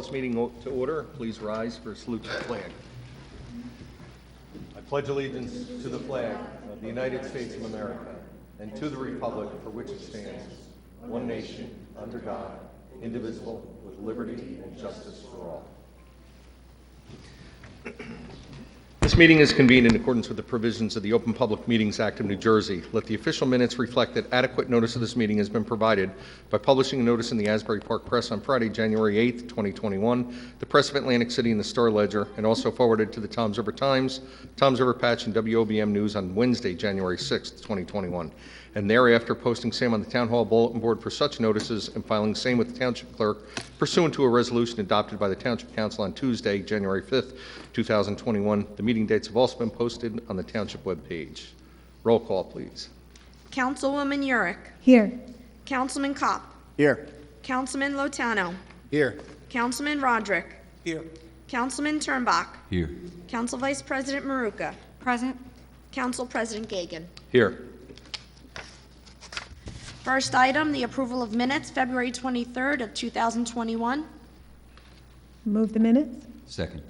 this meeting to order. Please rise for a salute to the flag. I pledge allegiance to the flag of the United States of America and to the republic for which it stands, one nation, under God, indivisible, with liberty and justice for all. This meeting is convened in accordance with the provisions of the Open Public Meetings Act of New Jersey. Let the official minutes reflect that adequate notice of this meeting has been provided by publishing a notice in the Asbury Park Press on Friday, January 8th, 2021, the Press of Atlantic City and the Star Ledger, and also forwarded to the Toms River Times, Toms River Patch, and WOBM News on Wednesday, January 6th, 2021, and thereafter posting same on the Town Hall Bulletin Board for such notices and filing same with the Township Clerk pursuant to a resolution adopted by the Township Council on Tuesday, January 5th, 2021. The meeting dates have also been posted on the Township webpage. Roll call, please. Councilwoman Yurick. Here. Councilman Kopp. Here. Councilman Lotano. Here. Councilman Roderick. Here. Councilman Turnbach. Here. Council Vice President Maruka. Present. Council President Gagan. Here. First item, the approval of minutes, February 23rd of 2021. Move the minutes. Second.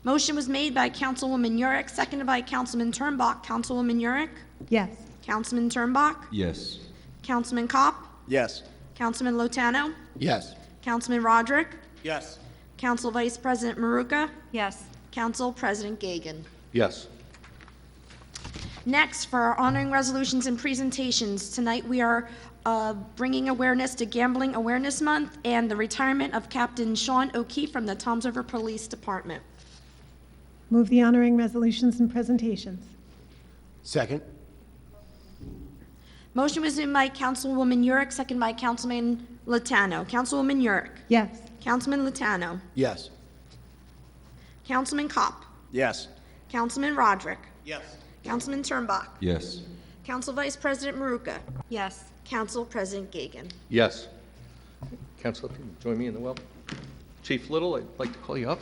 Motion was made by Councilwoman Yurick, seconded by Councilman Turnbach. Councilwoman Yurick. Yes. Councilman Turnbach. Yes. Councilman Kopp. Yes. Councilman Lotano. Yes. Councilman Roderick. Yes. Council Vice President Maruka. Yes. Council President Gagan. Yes. Next, for our honoring resolutions and presentations, tonight we are bringing awareness to Gambling Awareness Month and the retirement of Captain Sean O'Keefe from the Toms River Police Department. Move the honoring resolutions and presentations. Second. Motion was made by Councilwoman Yurick, second by Councilman Lotano. Councilwoman Yurick. Yes. Councilman Lotano. Yes. Councilman Kopp. Yes. Councilman Roderick. Yes. Councilman Turnbach. Yes. Council Vice President Maruka. Yes. Council President Gagan. Yes. Council, if you join me in the welcome. Chief Little, I'd like to call you up.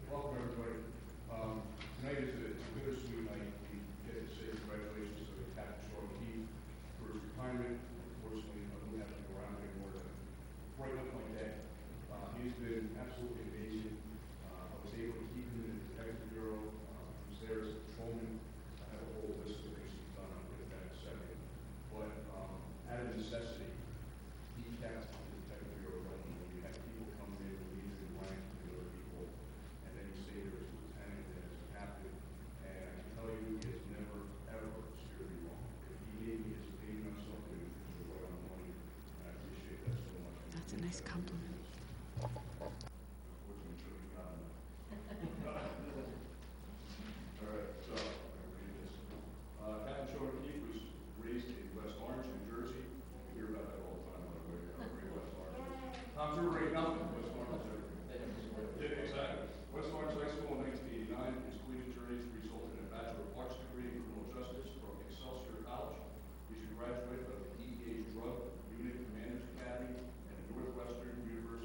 Welcome, everybody. Tonight is a bittersweet night. We get to say congratulations to Captain Sean O'Keefe for his retirement. Unfortunately, we don't have to go around anymore to brighten up my day. He's been absolutely amazing. I was able to keep him in the Detective Bureau. He was there as a patrolman. I have a whole list of things he's done. I'll get to that in a second. But out of necessity, he kept the Detective Bureau running. When you had people coming in, relieving the rank and other people, and then you stay there as a lieutenant and as a captain. And I can tell you, he has never, ever steered me wrong. If he gave me his opinion on something, it was right on the money. And I appreciate that so much. That's a nice compliment. Unfortunately, should have gotten that. All right, so I'll read this. Captain Sean O'Keefe was raised in West Orange, New Jersey. You hear about that all the time, by the way. Great West Orange. Tom's River ain't nothing. West Orange is everything. Yeah, exactly. West Orange High School in 1989. His collegiate journey resulted in a Bachelor of Arts degree in criminal justice from Excelsior College. He's a graduate of the DEA's Drug Unit Commanders Academy and the Northwestern University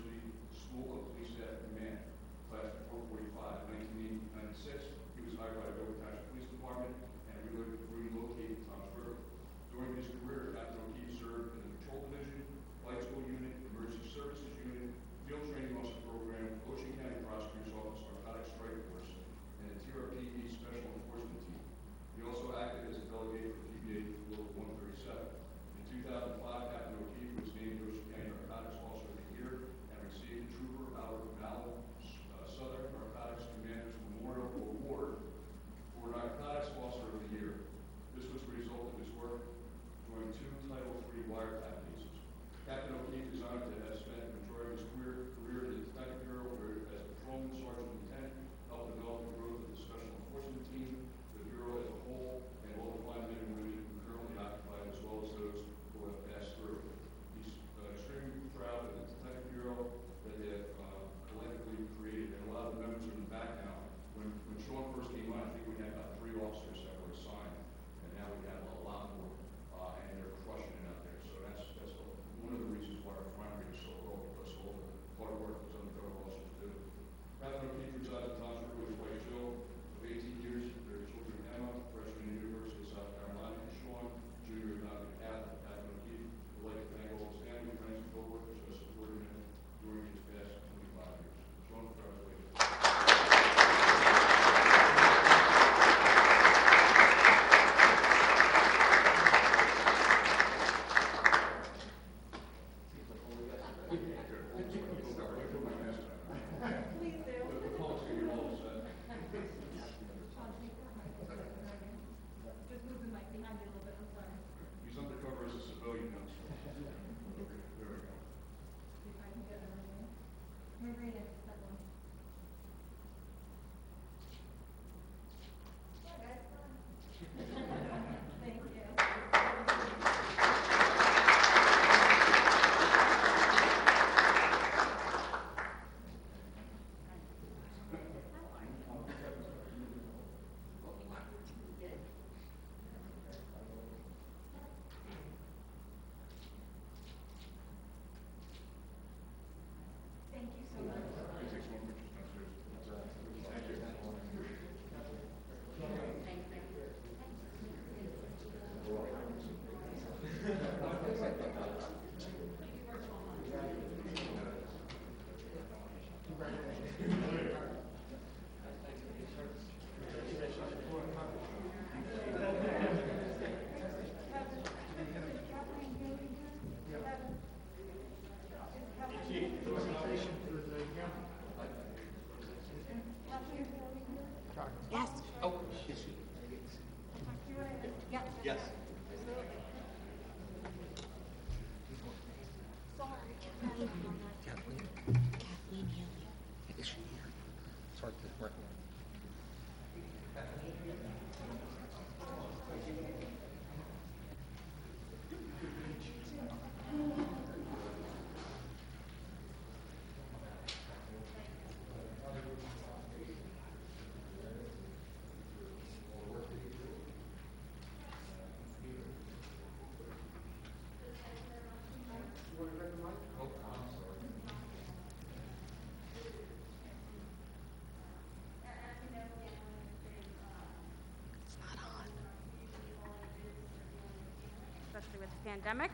with the pandemic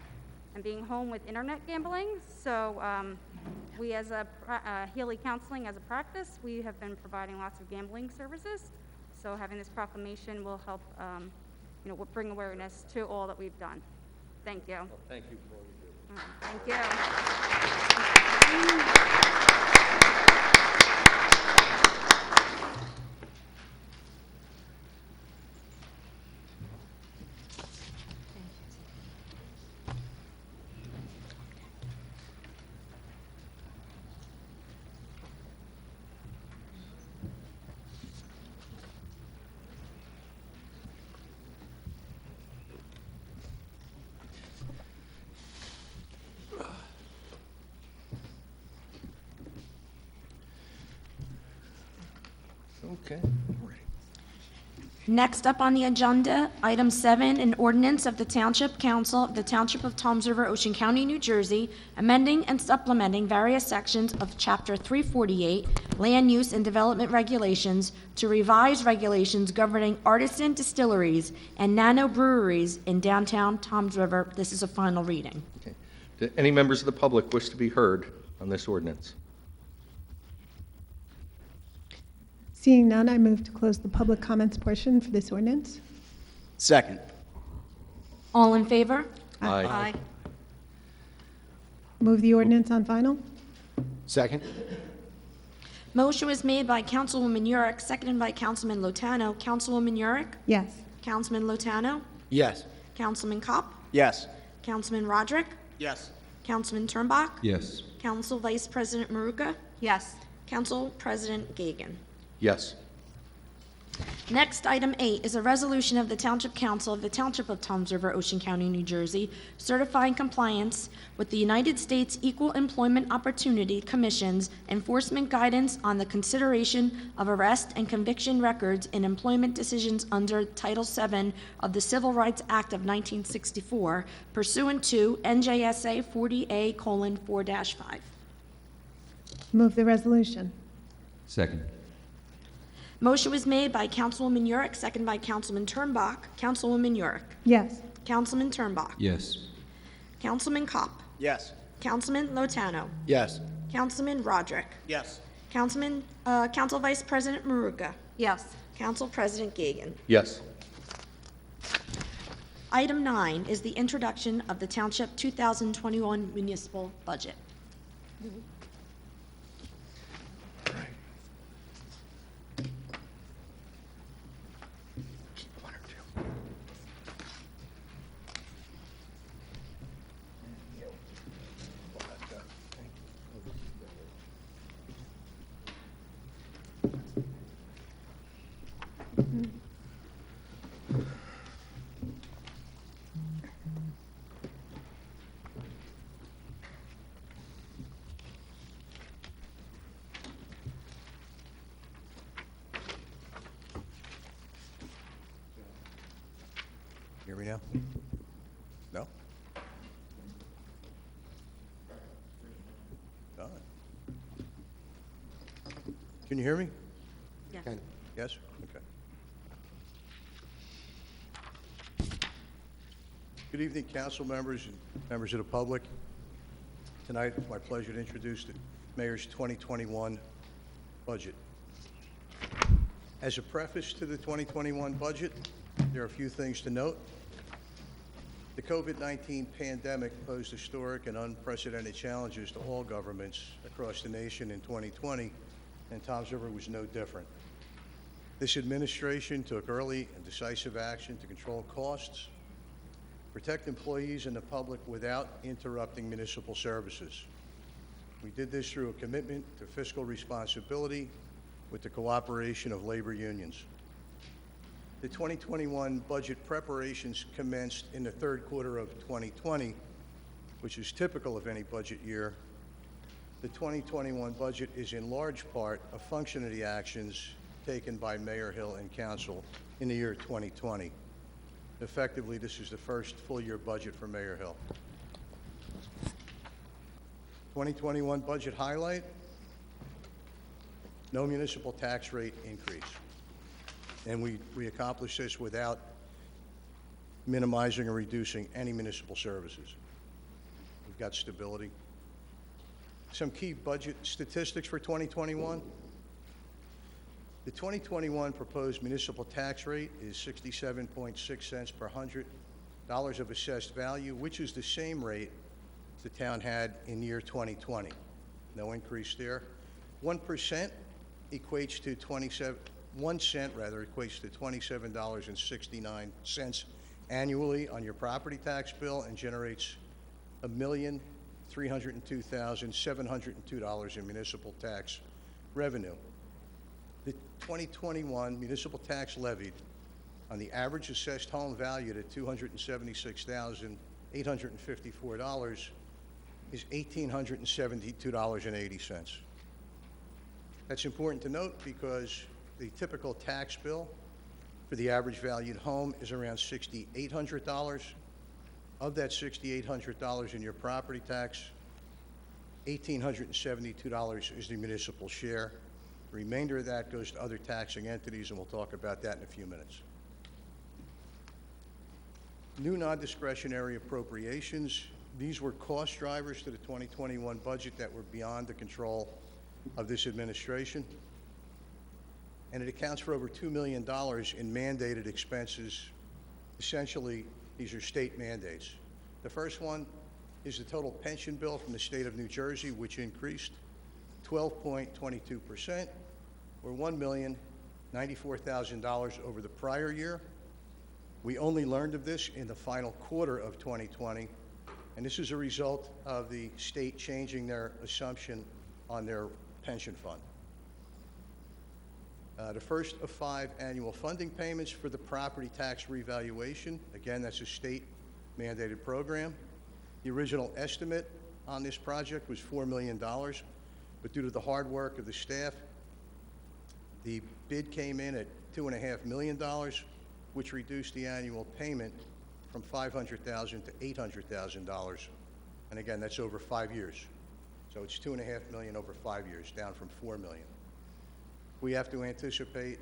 and being home with internet gambling. So we as a Healy Counseling, as a practice, we have been providing lots of gambling services. So having this proclamation will help, bring awareness to all that we've done. Thank you. Well, thank you for all you do. Thank you. Okay. Next up on the agenda, item 7, an ordinance of the Township Council of the Township of Toms River, Ocean County, New Jersey, amending and supplementing various sections of Chapter 348, Land Use and Development Regulations, to revise regulations governing artisan distilleries and nano breweries in downtown Toms River. This is a final reading. Okay. Do any members of the public wish to be heard on this ordinance? Seeing none, I move to close the public comments portion for this ordinance. Second. All in favor? Aye. Move the ordinance on final. Second. Motion was made by Councilwoman Yurick, seconded by Councilman Lotano. Councilwoman Yurick? Yes. Councilman Lotano? Yes. Councilman Kopp? Yes. Councilman Roderick? Yes. Councilman Turnbach? Yes. Council Vice President Maruka? Yes. Council President Gagan. Yes. Next, item 8 is a resolution of the Township Council of the Township of Toms River, Ocean County, New Jersey, certifying compliance with the United States Equal Employment Opportunity Commission's enforcement guidance on the consideration of arrest and conviction records in employment decisions under Title VII of the Civil Rights Act of 1964, pursuant to NJSA 40A:4-5. Move the resolution. Second. Motion was made by Councilwoman Yurick, seconded by Councilman Turnbach. Councilwoman Yurick. Yes. Councilman Turnbach. Yes. Councilman Kopp. Yes. Councilman Lotano. Yes. Councilman Roderick. Yes. Council Vice President Maruka. Yes. Council President Gagan. Yes. Item 9 is the introduction of the Township 2021 municipal budget. Hear me now? No? Done. Can you hear me? Yes. Yes? Okay. Good evening, council members and members of the public. Tonight, it's my pleasure to introduce the mayor's 2021 budget. As a preface to the 2021 budget, there are a few things to note. The COVID-19 pandemic posed historic and unprecedented challenges to all governments across the nation in 2020, and Toms River was no different. This administration took early and decisive action to control costs, protect employees and the public without interrupting municipal services. We did this through a commitment to fiscal responsibility with the cooperation of labor unions. The 2021 budget preparations commenced in the third quarter of 2020, which is typical of any budget year. The 2021 budget is in large part a function of the actions taken by Mayor Hill and Council in the year 2020. Effectively, this is the first full-year budget for Mayor Hill. 2021 budget highlight: no municipal tax rate increase. And we accomplished this without minimizing or reducing any municipal services. We've got stability. Some key budget statistics for 2021. The 2021 proposed municipal tax rate is 67.6 cents per $100 of assessed value, which is the same rate the town had in year 2020. No increase there. 1% equates to 1 cent equates to $27.69 annually on your property tax bill and generates $1,302,702 in municipal tax revenue. The 2021 municipal tax levied on the average assessed home valued at $276,854 is $1,872.80. That's important to note because the typical tax bill for the average valued home is around $6,800. Of that $6,800 in your property tax, $1,872 is the municipal share. The remainder of that goes to other taxing entities, and we'll talk about that in a few minutes. New non-discretionary appropriations. These were cost drivers to the 2021 budget that were beyond the control of this administration. And it accounts for over $2 million in mandated expenses. Essentially, these are state mandates. The first one is the total pension bill from the state of New Jersey, which increased 12.22%, or $1,094,000 over the prior year. We only learned of this in the final quarter of 2020, and this is a result of the state changing their assumption on their pension fund. The first of 5 annual funding payments for the property tax revaluation. Again, that's a state-mandated program. The original estimate on this project was $4 million, but due to the hard work of the staff, the bid came in at $2.5 million, which reduced the annual payment from $500,000 to $800,000. And again, that's over 5 years. So it's $2.5 million over 5 years, down from $4 million. We have to anticipate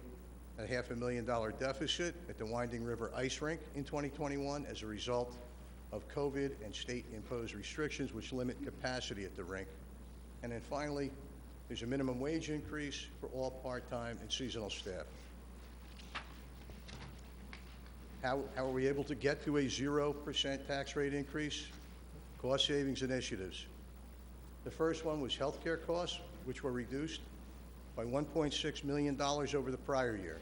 a $500,000 deficit at the Winding River Ice Rink in 2021 as a result of COVID and state-imposed restrictions which limit capacity at the rink. And then finally, there's a minimum wage increase for all part-time and seasonal staff. How are we able to get to a 0% tax rate increase? Cost savings initiatives. The first one was healthcare costs, which were reduced by $1.6 million over the prior year.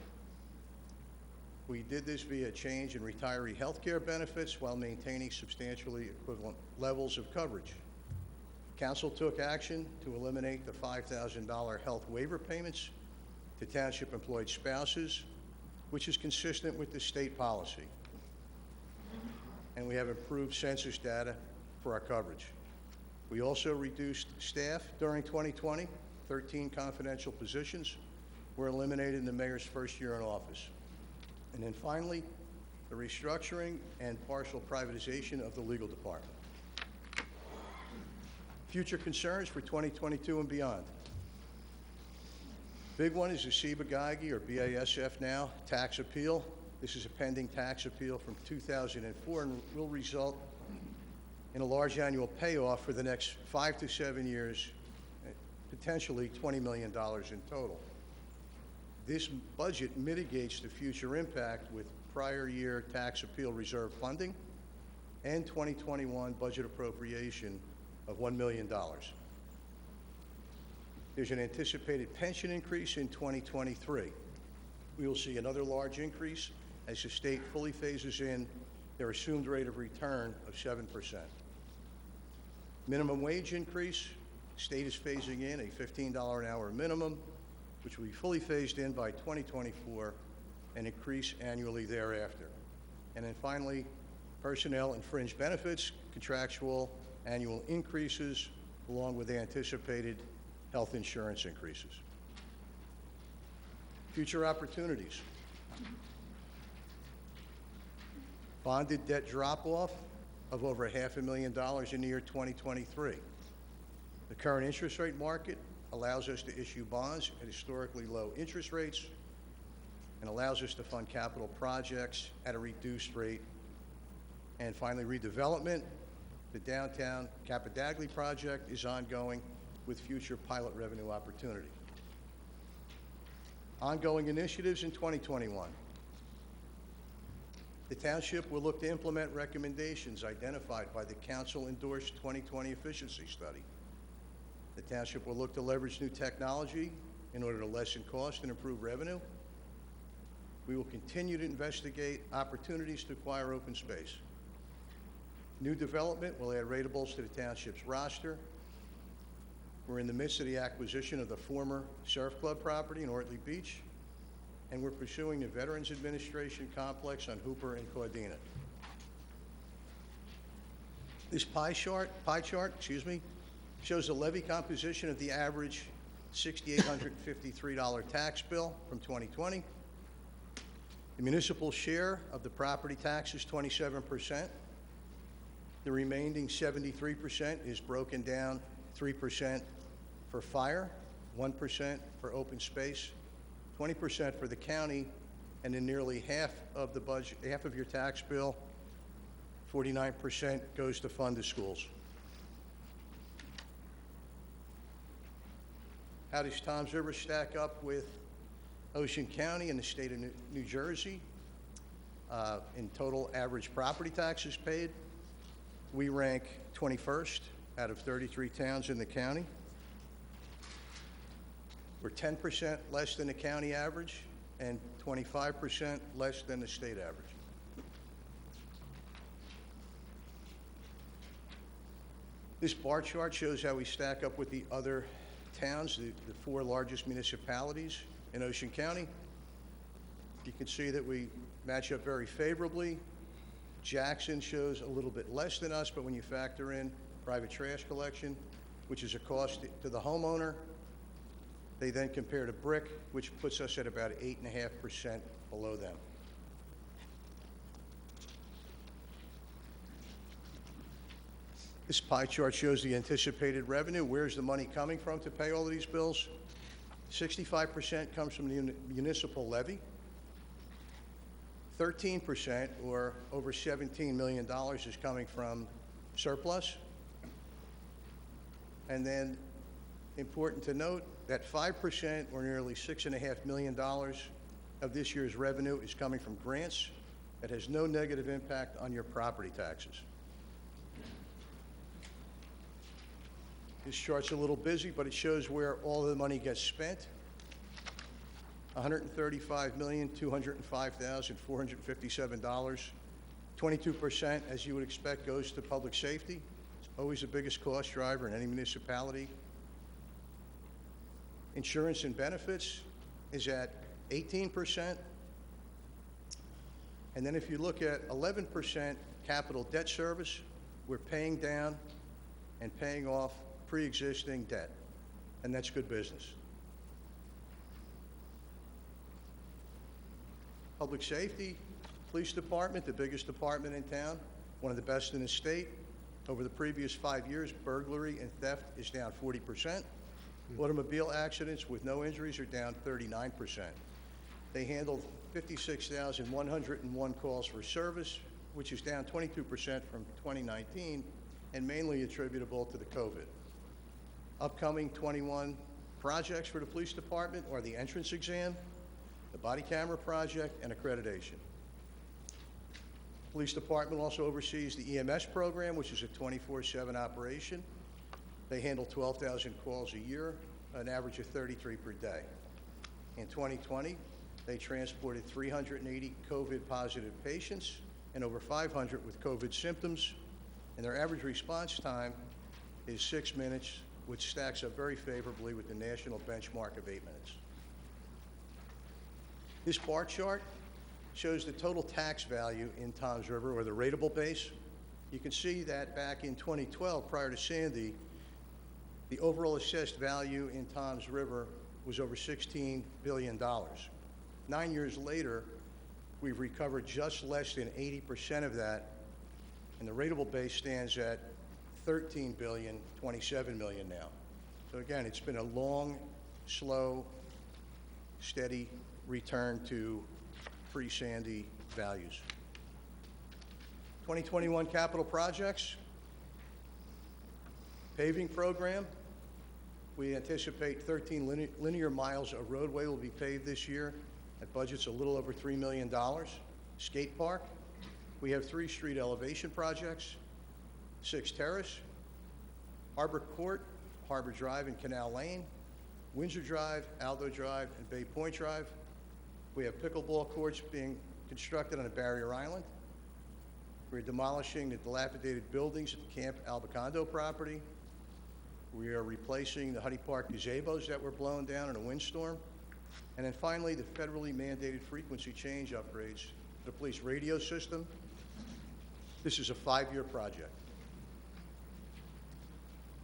We did this via change in retiree health care benefits while maintaining substantially equivalent levels of coverage. Council took action to eliminate the $5,000 health waiver payments to township employed spouses, which is consistent with the state policy. And we have improved census data for our coverage. We also reduced staff during 2020. 13 confidential positions were eliminated in the mayor's first year in office. And then finally, the restructuring and partial privatization of the legal department. Future concerns for 2022 and beyond. Big one is the Ciba-Geigy, or BASF now, tax appeal. This is a pending tax appeal from 2004 and will result in a large annual payoff for the next 5 to 7 years, potentially $20 million in total. This budget mitigates the future impact with prior year tax appeal reserve funding and 2021 budget appropriation of $1 million. There's an anticipated pension increase in 2023. We will see another large increase as the state fully phases in their assumed rate of return of 7%. Minimum wage increase. State is phasing in a $15 an hour minimum, which will be fully phased in by 2024 and increase annually thereafter. And then finally, personnel and fringe benefits, contractual annual increases, along with anticipated health insurance increases. Future opportunities. Bonded debt drop-off of over $500,000 in the year 2023. The current interest rate market allows us to issue bonds at historically low interest rates and allows us to fund capital projects at a reduced rate And finally, redevelopment. The downtown Capadagli project is ongoing with future pilot revenue opportunity. Ongoing initiatives in 2021. The township will look to implement recommendations identified by the council-endorsed 2020 efficiency study. The township will look to leverage new technology in order to lessen cost and improve revenue. We will continue to investigate opportunities to acquire open space. New development will add ratables to the township's roster. We're in the midst of the acquisition of the former Surf Club property in Ortley Beach, and we're pursuing the Veterans Administration complex on Hooper and Caudina. This pie chart, shows the levy composition of the average $6,853 tax bill from 2020. The municipal share of the property tax is 27%. The remaining 73% is broken down 3% for fire, 1% for open space, 20% for the county, and then nearly half of the budget, half of your tax bill, 49% goes to fund the schools. How does Toms River stack up with Ocean County and the state of New Jersey? In total average property taxes paid, we rank 21st out of 33 towns in the county. We're 10% less than the county average and 25% less than the state average. This bar chart shows how we stack up with the other towns, the four largest municipalities in Ocean County. You can see that we match up very favorably. Jackson shows a little bit less than us, but when you factor in private trash collection, which is a cost to the homeowner, they then compare to Brick, which puts us at about 8.5% below them. This pie chart shows the anticipated revenue. Where's the money coming from to pay all of these bills? 65% comes from the municipal levy. 13%, or over $17 million, is coming from surplus. And then, important to note, that 5%, or nearly $6.5 million of this year's revenue, is coming from grants that has no negative impact on your property taxes. This chart's a little busy, but it shows where all of the money gets spent. $135,205,457. 22%, as you would expect, goes to public safety. It's always the biggest cost driver in any municipality. Insurance and benefits is at 18%. And then if you look at 11% capital debt service, we're paying down and paying off pre-existing debt, and that's good business. Public safety, police department, the biggest department in town, one of the best in the state. Over the previous 5 years, burglary and theft is down 40%. Automobile accidents with no injuries are down 39%. They handled 56,101 calls for service, which is down 22% from 2019, and mainly attributable to the COVID. Upcoming 21 projects for the police department are the entrance exam, the body camera project, and accreditation. Police department also oversees the EMS program, which is a 24/7 operation. They handle 12,000 calls a year, an average of 33 per day. In 2020, they transported 380 COVID-positive patients and over 500 with COVID symptoms, and their average response time is 6 minutes, which stacks up very favorably with the national benchmark of 8 minutes. This bar chart shows the total tax value in Toms River, or the rateable base. You can see that back in 2012, prior to Sandy, the overall assessed value in Toms River was over $16 billion. 9 years later, we've recovered just less than 80% of that, and the rateable base stands at $13 billion, $27 million now. So again, it's been a long, slow, steady return to pre-Sandy values. 2021 capital projects, paving program. We anticipate 13 linear miles of roadway will be paved this year. That budget's a little over $3 million. Skate park. We have 3 street elevation projects, 6 terrace, Harbor Court, Harbor Drive and Canal Lane, Windsor Drive, Aldo Drive, and Bay Point Drive. We have pickleball courts being constructed on a barrier island. We're demolishing the dilapidated buildings at the Camp Albacondo property. We are replacing the Huddy Park gazebos that were blown down in a windstorm. And then finally, the federally mandated frequency change upgrades to the police radio system. This is a 5-year project.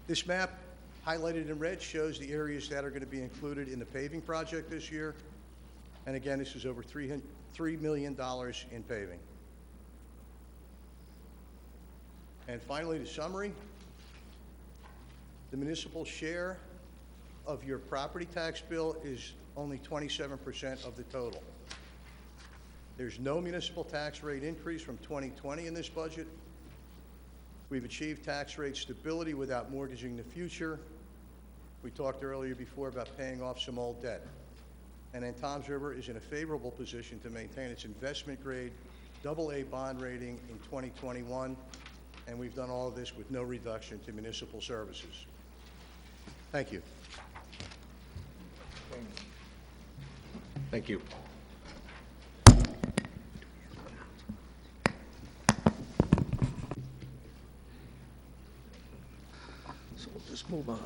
This map, highlighted in red, shows the areas that are going to be included in the paving project this year. And again, this is over $3 million in paving. And finally, the summary. The municipal share of your property tax bill is only 27% of the total. There's no municipal tax rate increase from 2020 in this budget. We've achieved tax rate stability without mortgaging the future. We talked earlier before about paying off some old debt. And then Toms River is in a favorable position to maintain its investment grade AA bond rating in 2021. And we've done all of this with no reduction to municipal services. Thank you. Thank you. So we'll just move on.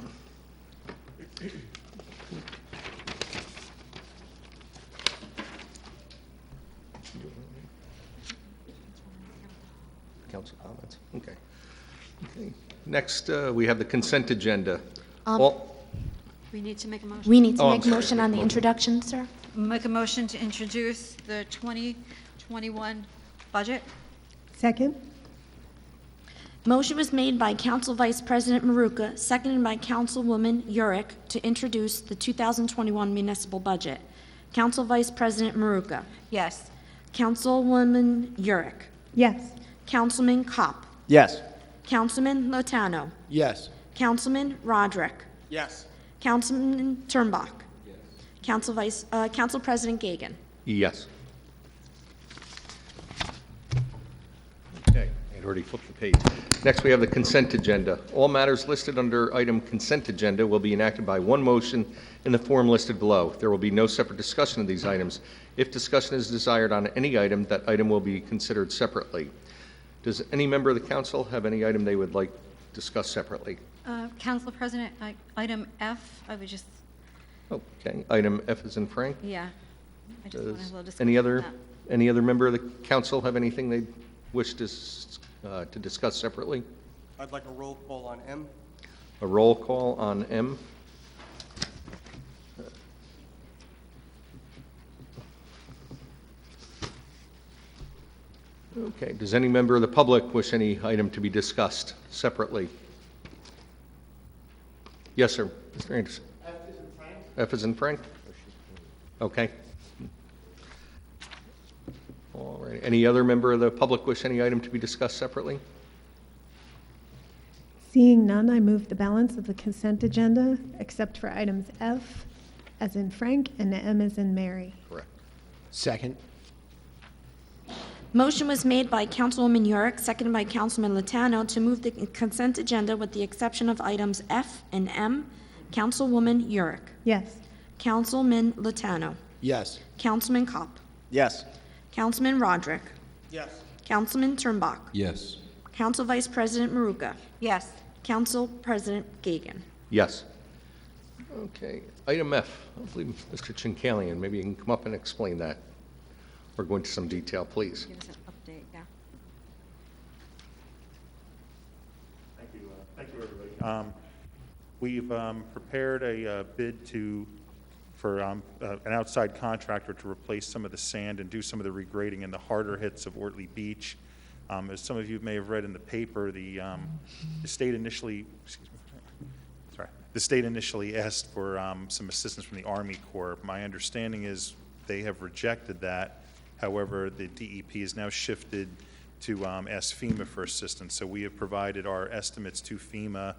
Council comments. Okay. Next, we have the consent agenda. We need to make a motion. We need to Oh, I'm make a sorry. motion on the introduction, sir. Make a motion to introduce the 2021 budget. Second? Motion was made by Council Vice President Maruka, seconded by Councilwoman Yurick to introduce the 2021 municipal budget. Council Vice President Maruka. Yes. Councilwoman Yurick. Yes. Councilman Kopp. Yes. Councilman Lotano. Yes. Councilman Roderick. Yes. Councilman Turnbach. Council President Gagan. Yes. Okay, I had already flipped the page. Next, we have the consent agenda. All matters listed under item consent agenda will be enacted by one motion in the form listed below. There will be no separate discussion of these items. If discussion is desired on any item, that item will be considered separately. Does any member of the council have any item they would like discussed separately? Council President, item F, I would just, Okay, item F is in Frank. yeah. I just want to have a little discussion Any on other, that. any other member of the council have anything they wish to discuss separately? I'd like a roll call on M. A roll call on M. Okay, does any member of the public wish any item to be discussed separately? Yes, sir. Mr. Anderson. F is in Frank. F is in Frank? Okay. All right. Any other member of the public wish any item to be discussed separately? Seeing none, I move the balance of the consent agenda, except for items F, as in Frank, and M as in Mary. Correct. Second. Motion was made by Councilwoman Yurick, seconded by Councilman Lotano to move the consent agenda with the exception of items F and M. Councilwoman Yurick. Yes. Councilman Lotano. Yes. Councilman Kopp. Yes. Councilman Roderick. Yes. Councilman Turnbach. Yes. Council Vice President Maruka. Yes. Council President Gagan. Yes. Okay, item F, I believe Mr. Chinkalian, maybe you can come up and explain that, or go into some detail, please. Give us an update, yeah. Thank you, everybody. We've prepared a bid for an outside contractor to replace some of the sand and do some of the regrading in the harder hits of Ortley Beach. As some of you may have read in the paper, the state initially, the state initially asked for some assistance from the Army Corps. My understanding is they have rejected that. However, the DEP has now shifted to ask FEMA for assistance. So we have provided our estimates to FEMA,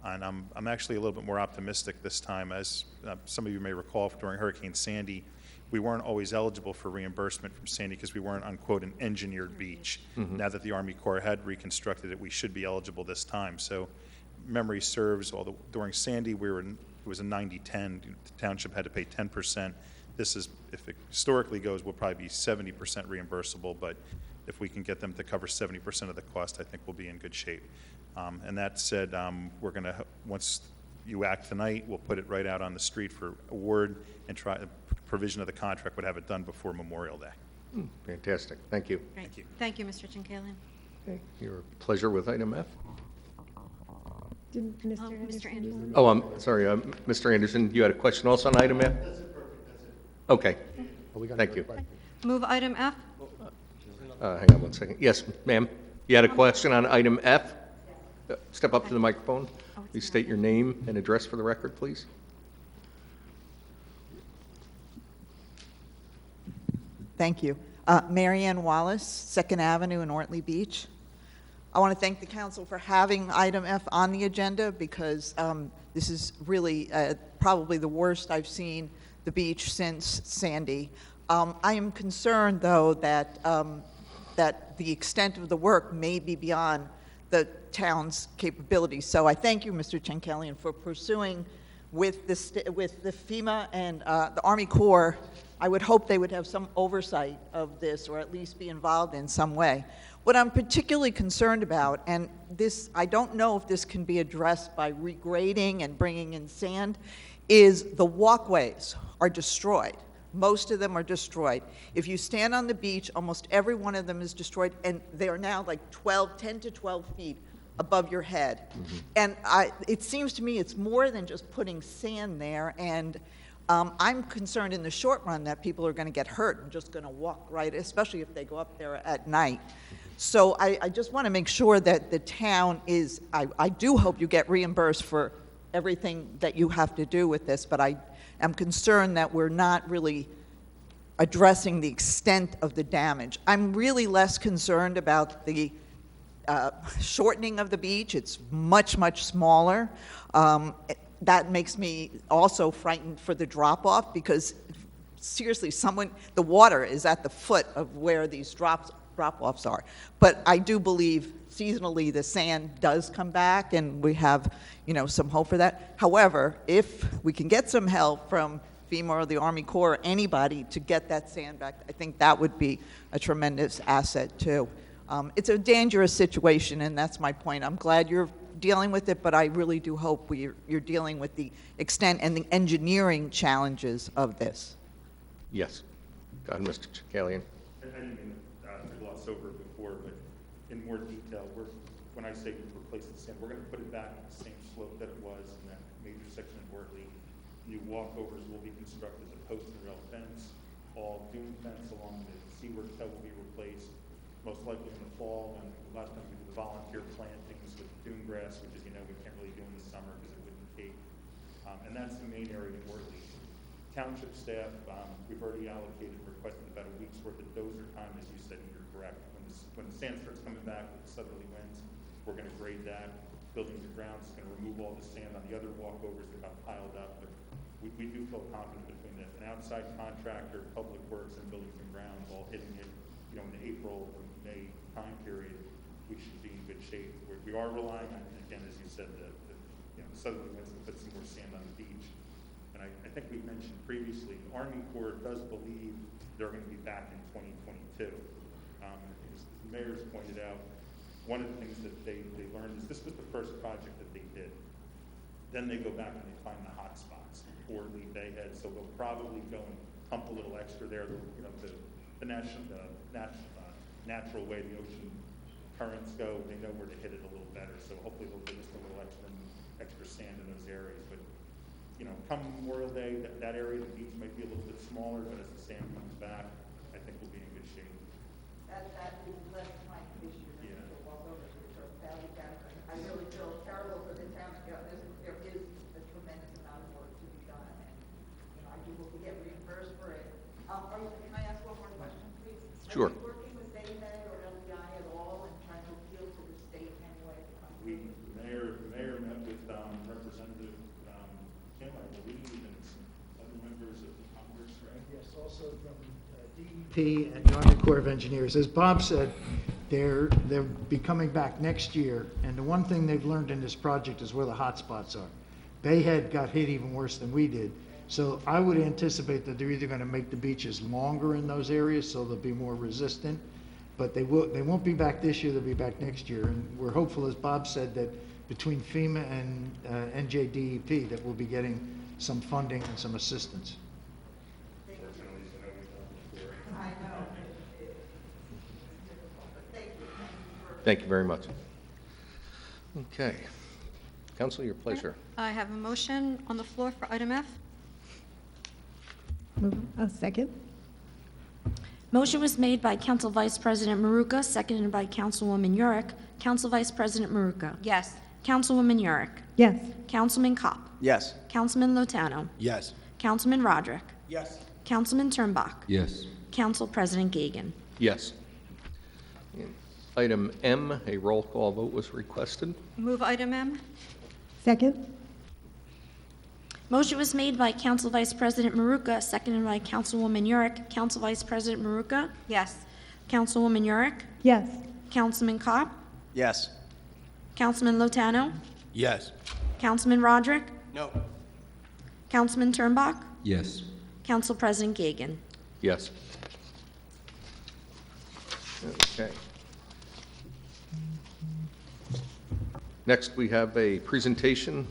and I'm actually a little bit more optimistic this time. As some of you may recall, during Hurricane Sandy, we weren't always eligible for reimbursement from Sandy because we weren't on, quote, an engineered beach. Now that the Army Corps had reconstructed it, we should be eligible this time. So memory serves, during Sandy, it was a 90-10. The township had to pay 10%. This is, if it historically goes, will probably be 70% reimbursable, but if we can get them to cover 70% of the cost, I think we'll be in good shape. And that said, we're going to, once you act tonight, we'll put it right out on the street for award and try, provision of the contract would have it done before Memorial Day. Fantastic. Thank you. Great. Thank you, Mr. Tinkalian. Okay. Your pleasure with item F? Did Mr. Mr. Anderson? Anderson. Oh, I'm sorry, Mr. Anderson, you had a question also on item F? Okay. Thank you. Move item F. Hang on one second. Yes, ma'am. You had a question on item F? Step up to the microphone. Please state your name and address for the record, please. Thank you. Marianne Wallace, 2nd Avenue in Ortley Beach. I want to thank the council for having item F on the agenda because this is really probably the worst I've seen the beach since Sandy. I am concerned, though, that that the extent of the work may be beyond the town's capabilities. So I thank you, Mr. Tinkalian, for pursuing with the FEMA and the Army Corps. I would hope they would have some oversight of this, or at least be involved in some way. What I'm particularly concerned about, and this, I don't know if this can be addressed by regrading and bringing in sand, is the walkways are destroyed. Most of them are destroyed. If you stand on the beach, almost every one of them is destroyed, and they are now like 10 to 12 feet above your head. And it seems to me it's more than just putting sand there, and I'm concerned in the short run that people are going to get hurt and just going to walk right, especially if they go up there at night. So I just want to make sure that the town is, I do hope you get reimbursed for everything that you have to do with this, but I am concerned that we're not really addressing the extent of the damage. I'm really less concerned about the shortening of the beach. It's much, much smaller. That makes me also frightened for the drop-off because, seriously, the water is at the foot of where these drop-offs are. But I do believe seasonally the sand does come back, and we have, some hope for that. However, if we can get some help from FEMA or the Army Corps or anybody to get that sand back, I think that would be a tremendous asset too. It's a dangerous situation, and that's my point. I'm glad you're dealing with it, but I really do hope you're dealing with the extent and the engineering challenges of this. Yes. Go ahead, Mr. Chakalian. I didn't mean to gloss over it before, but in more detail, when I say replace the sand, we're going to put it back at the same slope that it was in that major section of Wortley. New walkovers will be constructed, a post and rail fence, all dune fence along the seaward toe will be replaced, most likely in the fall. And last time we did the volunteer plantings with dune grass, which, as you know, we can't really do in the summer because it wouldn't cape. And that's the main area in Wortley. Township staff, we've already allocated, requested about a week's worth of dozer time, as you said, and you're correct. When the sand starts coming back with the southerly winds, we're going to grade that. Buildings and Grounds is going to remove all the sand on the other walkovers that got piled up. But we do feel confident between an outside contractor, Public Works, and Buildings and Grounds all hitting it, in the April or May time period, we should be in good shape. We are relying on, again, as you said, the southerly winds to put some more sand on the beach. And I think we mentioned previously, the Army Corps does believe they're going to be back in 2022. As the mayor's pointed out, one of the things that they learned is this was the first project that they did. Then they go back and they find the hot spots, Ortley, Bayhead, so they'll probably go and pump a little extra there. The natural way the ocean currents go, they know where to hit it a little better. So hopefully they'll give us a little extra sand in those areas. But come Memorial Day, that area of the beach might be a little bit smaller, but as the sand comes back, I think we'll be in good shape. That is less my issue than the walkovers, which are badly damaged. I really feel terrible for the town. There is a tremendous amount of work to be done, and I do hope we get reimbursed for it. Can I ask one more question, please? Sure. Are you working with Bayhead or LBI at all also from DEP and the Army Corps of Engineers. As Bob said, they'll be coming back next year, and the one thing they've learned in this project is where the hot spots are. Bayhead got hit even worse than we did, so I would anticipate that they're either going to make the beaches longer in those areas so they'll be more resistant, but they won't be back this year, they'll be back next year, and we're hopeful, as Bob said, that between FEMA and NJDEP that we'll be getting some funding and some assistance. Thank you very much. Okay. Council, your pleasure. I have a motion on the floor for item F. Second. Motion was made by Council Vice President Maruka, seconded by Councilwoman Yurick. Council Vice President Maruka. Yes. Councilwoman Yurick. Yes. Councilman Kopp. Yes. Councilman Lotano. Yes. Councilman Roderick. Yes. Councilman Turnbach. Yes. Council President Gagan. Yes. Item M, a roll call vote was requested. Move item M. Second. Motion was made by Council Vice President Maruka, seconded by Councilwoman Yurick. Council Vice President Maruka. Yes. Councilwoman Yurick. Yes. Councilman Kopp. Yes. Councilman Lotano. Yes. Councilman Roderick. No. Councilman Turnbach. Yes. Council President Gagan. Yes. Okay. Next, we have a presentation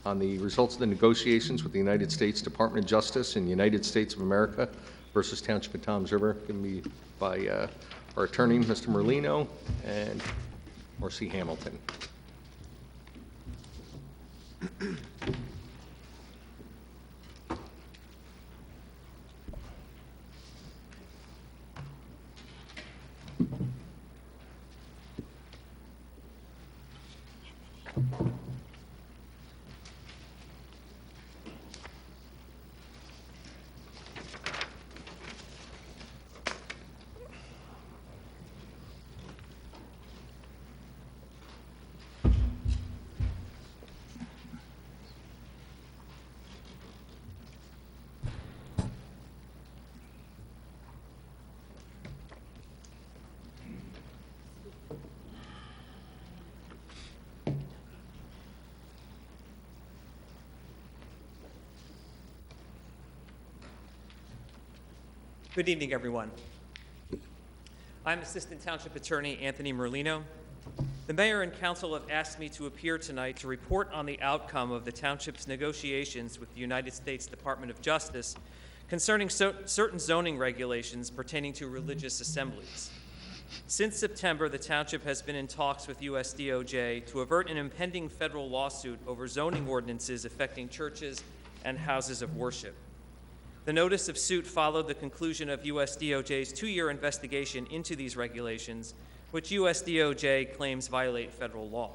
on the results of the negotiations with the United States Department of Justice and United States of America versus Township of Toms River, given me by our attorney, Mr. Merlino, and Marcy Hamilton. Good evening, everyone. I'm Assistant Township Attorney Anthony Merlino. The Mayor and Council have asked me to appear tonight to report on the outcome of the Township's negotiations with the United States Department of Justice concerning certain zoning regulations pertaining to religious assemblies. Since September, the Township has been in talks with US DOJ to avert an impending federal lawsuit over zoning ordinances affecting churches and houses of worship. The notice of suit followed the conclusion of US DOJ's 2-year investigation into these regulations, which US DOJ claims violate federal law.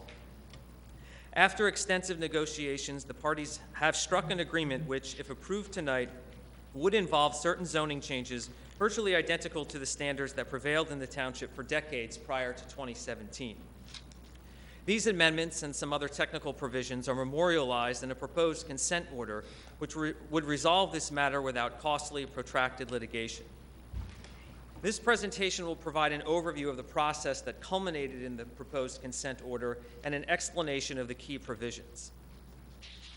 After extensive negotiations, the parties have struck an agreement which, if approved tonight, would involve certain zoning changes virtually identical to the standards that prevailed in the township for decades prior to 2017. These amendments and some other technical provisions are memorialized in a proposed consent order which would resolve this matter without costly, protracted litigation. This presentation will provide an overview of the process that culminated in the proposed consent order and an explanation of the key provisions.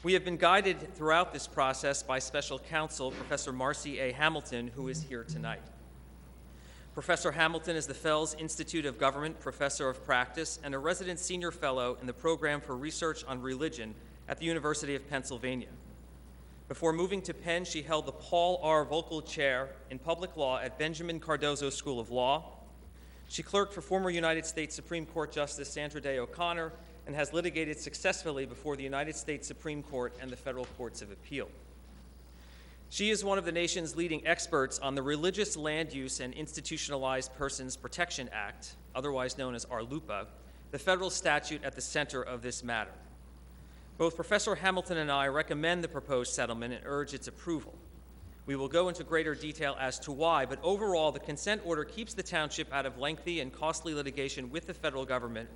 We have been guided throughout this process by Special Counsel Professor Marcy A. Hamilton, who is here tonight. Professor Hamilton is the Fels Institute of Government Professor of Practice and a resident senior fellow in the Program for Research on Religion at the University of Pennsylvania. Before moving to Penn, she held the Paul R. Volkel Chair in Public Law at Benjamin Cardozo School of Law. She clerked for former United States Supreme Court Justice Sandra Day O'Connor and has litigated successfully before the United States Supreme Court and the federal courts of appeal. She is one of the nation's leading experts on the Religious Land Use and Institutionalized Persons Protection Act, otherwise known as RLUIPA, the federal statute at the center of this matter. Both Professor Hamilton and I recommend the proposed settlement and urge its approval. We will go into greater detail as to why, but overall, the consent order keeps the township out of lengthy and costly litigation with the federal government,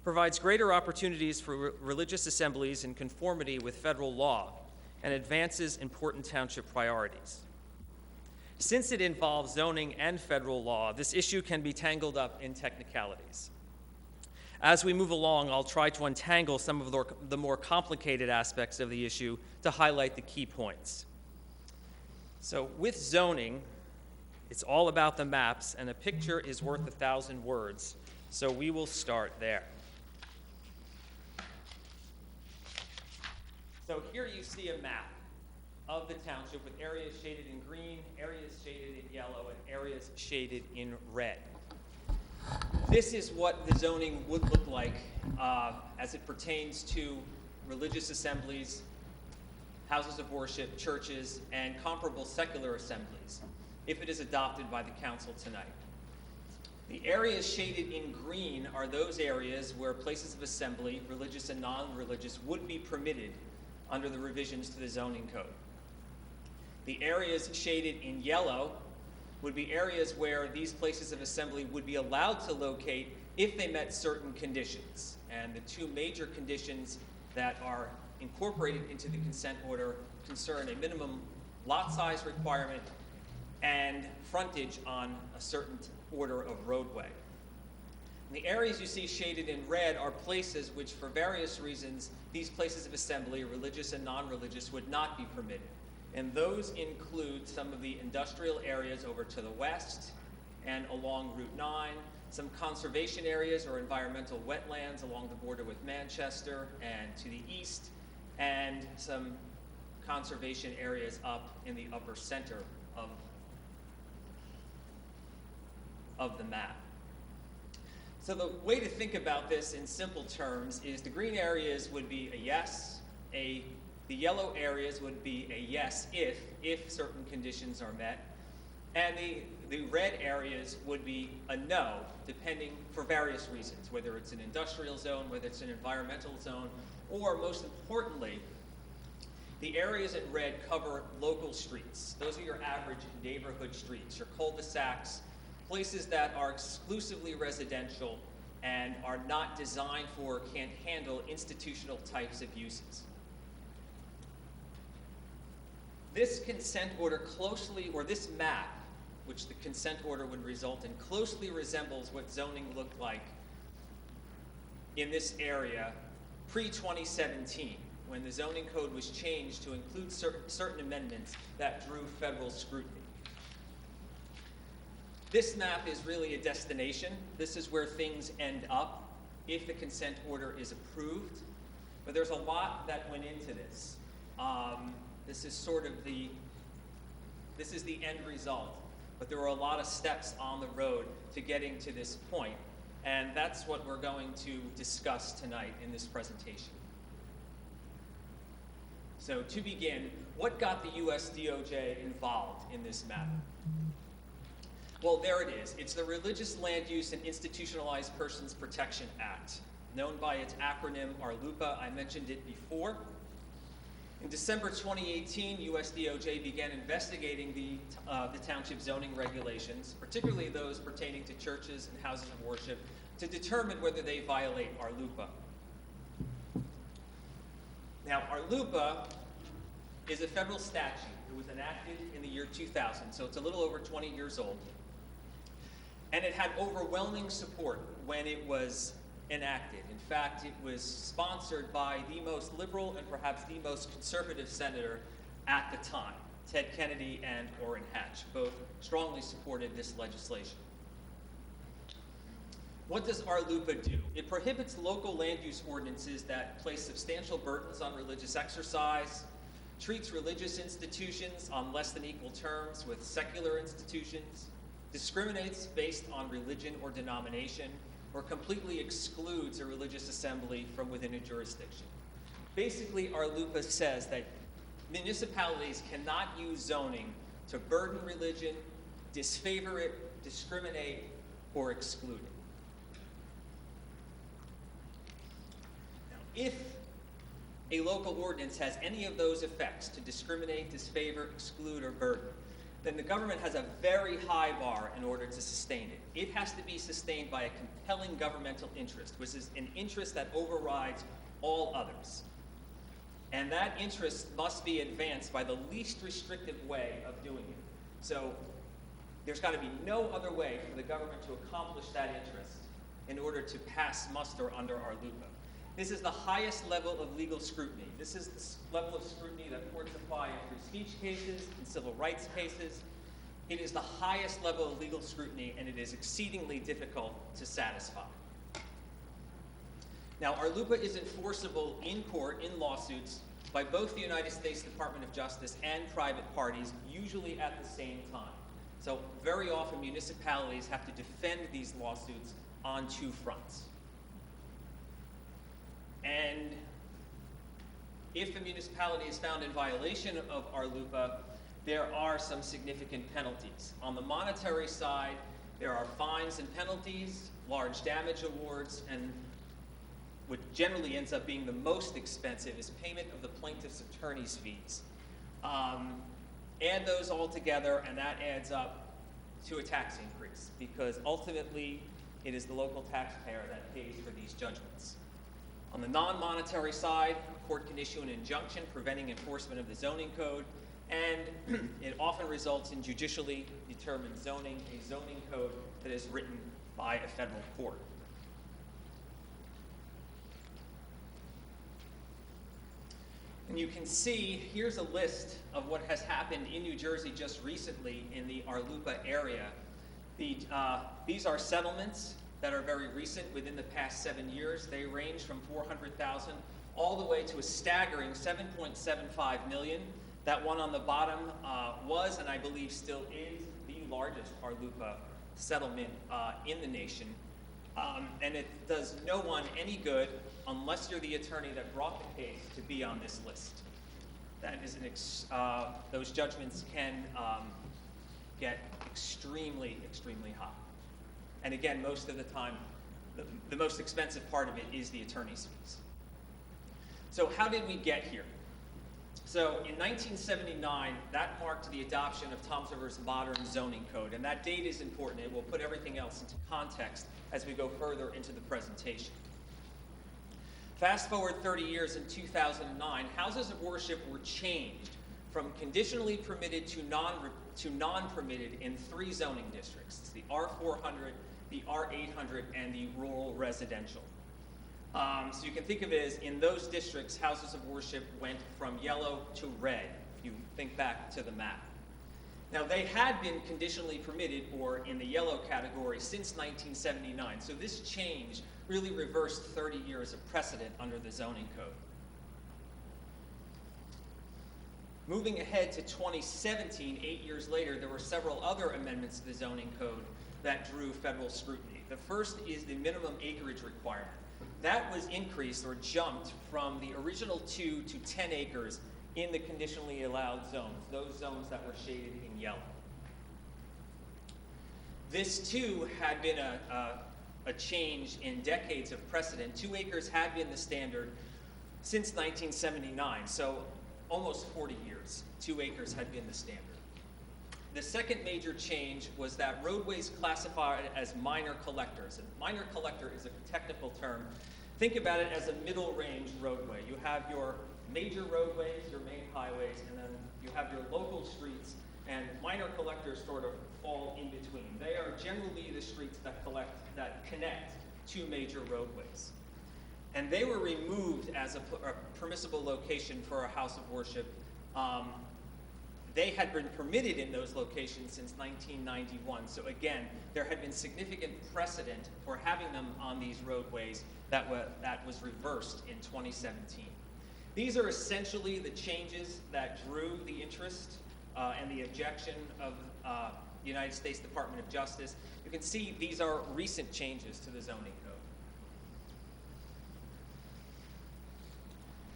provides greater opportunities for religious assemblies in conformity with federal law, and advances important township priorities. Since it involves zoning and federal law, this issue can be tangled up in technicalities. As we move along, I'll try to untangle some of the more complicated aspects of the issue to highlight the key points. So with zoning, it's all about the maps, and a picture is worth 1,000 words. So we will start there. So here you see a map of the township with areas shaded in green, areas shaded in yellow, and areas shaded in red. This is what the zoning would look like as it pertains to religious assemblies, houses of worship, churches, and comparable secular assemblies, if it is adopted by the council tonight. The areas shaded in green are those areas where places of assembly, religious and non-religious, would be permitted under the revisions to the zoning code. The areas shaded in yellow would be areas where these places of assembly would be allowed to locate if they met certain conditions. And the two major conditions that are incorporated into the consent order concern a minimum lot size requirement and frontage on a certain order of roadway. And the areas you see shaded in red are places which, for various reasons, these places of assembly, religious and non-religious, would not be permitted. And those include some of the industrial areas over to the west and along Route 9, some conservation areas or environmental wetlands along the border with Manchester and to the east, and some conservation areas up in the upper center of the map. So the way to think about this in simple terms is the green areas would be a yes, the yellow areas would be a yes if certain conditions are met, and the red areas would be a no, depending for various reasons, whether it's an industrial zone, whether it's an environmental zone, or most importantly, the areas in red cover local streets. Those are your average neighborhood streets, your cul-de-sacs, places that are exclusively residential and are not designed for or can't handle institutional types of uses. This consent order closely, or this map, which the consent order would result in, closely resembles what zoning looked like in this area pre-2017, when the zoning code was changed to include certain amendments that drew federal scrutiny. This map is really a destination. This is where things end up if the consent order is approved. But there's a lot that went into this. This is sort of the end result. But there were a lot of steps on the road to getting to this point. And that's what we're going to discuss tonight in this presentation. So to begin, what got the US DOJ involved in this matter? Well, there it is. It's the Religious Land Use and Institutionalized Persons Protection Act, known by its acronym RLUIPA. I mentioned it before. In December 2018, US DOJ began investigating the township zoning regulations, particularly those pertaining to churches and houses of worship, to determine whether they violate RLUIPA. Now, RLUIPA is a federal statute. It was enacted in the year 2000, so it's a little over 20 years old. And it had overwhelming support when it was enacted. In fact, it was sponsored by the most liberal and perhaps the most conservative senator at the time. Ted Kennedy and Orrin Hatch both strongly supported this legislation. What does RLUIPA do? It prohibits local land use ordinances that place substantial burdens on religious exercise, treats religious institutions on less than equal terms with secular institutions, discriminates based on religion or denomination, or completely excludes a religious assembly from within a jurisdiction. Basically, RLUIPA says that municipalities cannot use zoning to burden religion, disfavor it, discriminate, or exclude it. Now, if a local ordinance has any of those effects, to discriminate, disfavor, exclude, or burden, then the government has a very high bar in order to sustain it. It has to be sustained by a compelling governmental interest, which is an interest that overrides all others. And that interest must be advanced by the least restrictive way of doing it. So There's got to be no other way for the government to accomplish that interest in order to pass muster under our LUPA. This is the highest level of legal scrutiny. This is the level of scrutiny that courts apply in free speech cases, in civil rights cases. It is the highest level of legal scrutiny, and it is exceedingly difficult to satisfy. Now, our LUPA is enforceable in court, in lawsuits, by both the United States Department of Justice and private parties, usually at the same time. So very often municipalities have to defend these lawsuits on two fronts. And if a municipality is found in violation of our LUPA, there are some significant penalties. On the monetary side, there are fines and penalties, large damage awards, and what generally ends up being the most expensive is payment of the plaintiff's attorney's fees. Add those all together, and that adds up to a tax increase, because ultimately it is the local taxpayer that pays for these judgments. On the non-monetary side, a court can issue an injunction preventing enforcement of the zoning code, and it often results in judicially determined zoning, a zoning code that is written by a federal court. And you can see, here's a list of what has happened in New Jersey just recently in the Arlupa area. These are settlements that are very recent, within the past 7 years. They range from $400,000 all the way to a staggering $7.75 million. That one on the bottom was, and I believe still is, the largest Arlupa settlement in the nation. And it does no one any good unless you're the attorney that brought the case to be on this list. That is those judgments can get extremely, extremely high. And again, most of the time, the most expensive part of it is the attorney's fees. So how did we get here? So in 1979, that marked the adoption of Toms River's modern zoning code, and that date is important. It will put everything else into context as we go further into the presentation. Fast forward 30 years, in 2009, houses of worship were changed from conditionally permitted to non-permitted in 3 zoning districts. It's the R400, the R800, and the rural residential. So you can think of it as, in those districts, houses of worship went from yellow to red, if you think back to the map. Now, they had been conditionally permitted, or in the yellow category, since 1979. So this change really reversed 30 years of precedent under the zoning code. Moving ahead to 2017, 8 years later, there were several other amendments to the zoning code that drew federal scrutiny. The first is the minimum acreage requirement. That was increased or jumped from the original 2 to 10 acres in the conditionally allowed zones, those zones that were shaded in yellow. This too had been a change in decades of precedent. 2 acres had been the standard since 1979, so almost 40 years, 2 acres had been the standard. The second major change was that roadways classified as minor collectors. And minor collector is a technical term. Think about it as a middle range roadway. You have your major roadways, your main highways, and then you have your local streets, and minor collectors sort of fall in between. They are generally the streets that connect 2 major roadways. And they were removed as a permissible location for a house of worship. They had been permitted in those locations since 1991. So again, there had been significant precedent for having them on these roadways that was reversed in 2017. These are essentially the changes that drew the interest and the objection of the United States Department of Justice. You can see these are recent changes to the zoning code.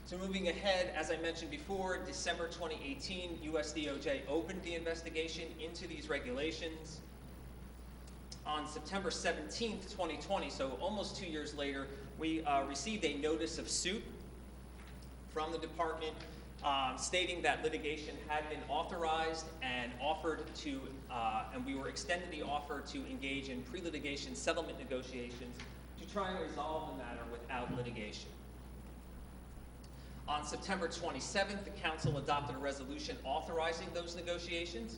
So moving ahead, as I mentioned before, December 2018, US DOJ opened the investigation into these regulations. On September 17th, 2020, so almost 2 years later, we received a notice of suit from the department stating that litigation had been authorized and offered to, and we were extended the offer to engage in pre-litigation settlement negotiations to try and resolve the matter without litigation. On September 27th, the council adopted a resolution authorizing those negotiations.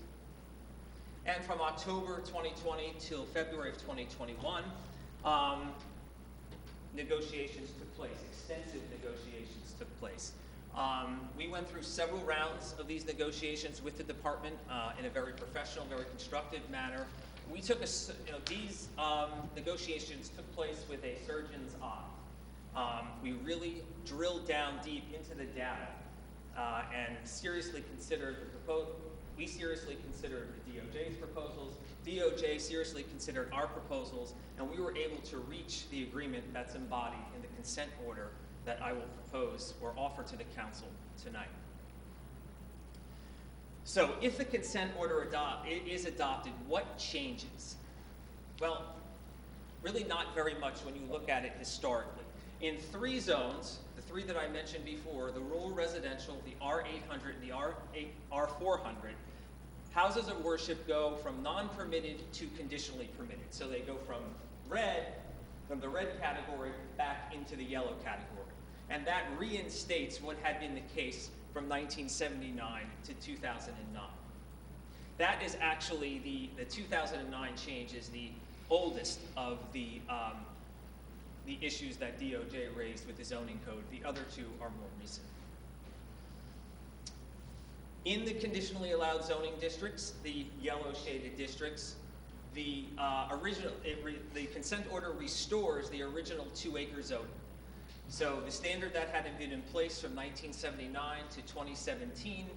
And from October 2020 till February of 2021, negotiations took place, extensive negotiations took place. We went through several rounds of these negotiations with the department in a very professional, very constructive manner. We took these negotiations took place with a surgeon's eye. We really drilled down deep into the data and seriously considered the proposal. We seriously considered the DOJ's proposals. DOJ seriously considered our proposals, and we were able to reach the agreement that's embodied in the consent order that I will propose or offer to the council tonight. So if the consent order is adopted, what changes? Well, really not very much when you look at it historically. In 3 zones, the 3 that I mentioned before, the rural residential, the R800, and the R400, houses of worship go from non-permitted to conditionally permitted. So they go from the red category back into the yellow category. And that reinstates what had been the case from 1979 to 2009. That is actually the 2009 change is the oldest of the issues that DOJ raised with the zoning code. The other 2 are more recent. In the conditionally allowed zoning districts, the yellow shaded districts, the consent order restores the original 2-acre zoning. So the standard that had been in place from 1979 to 2017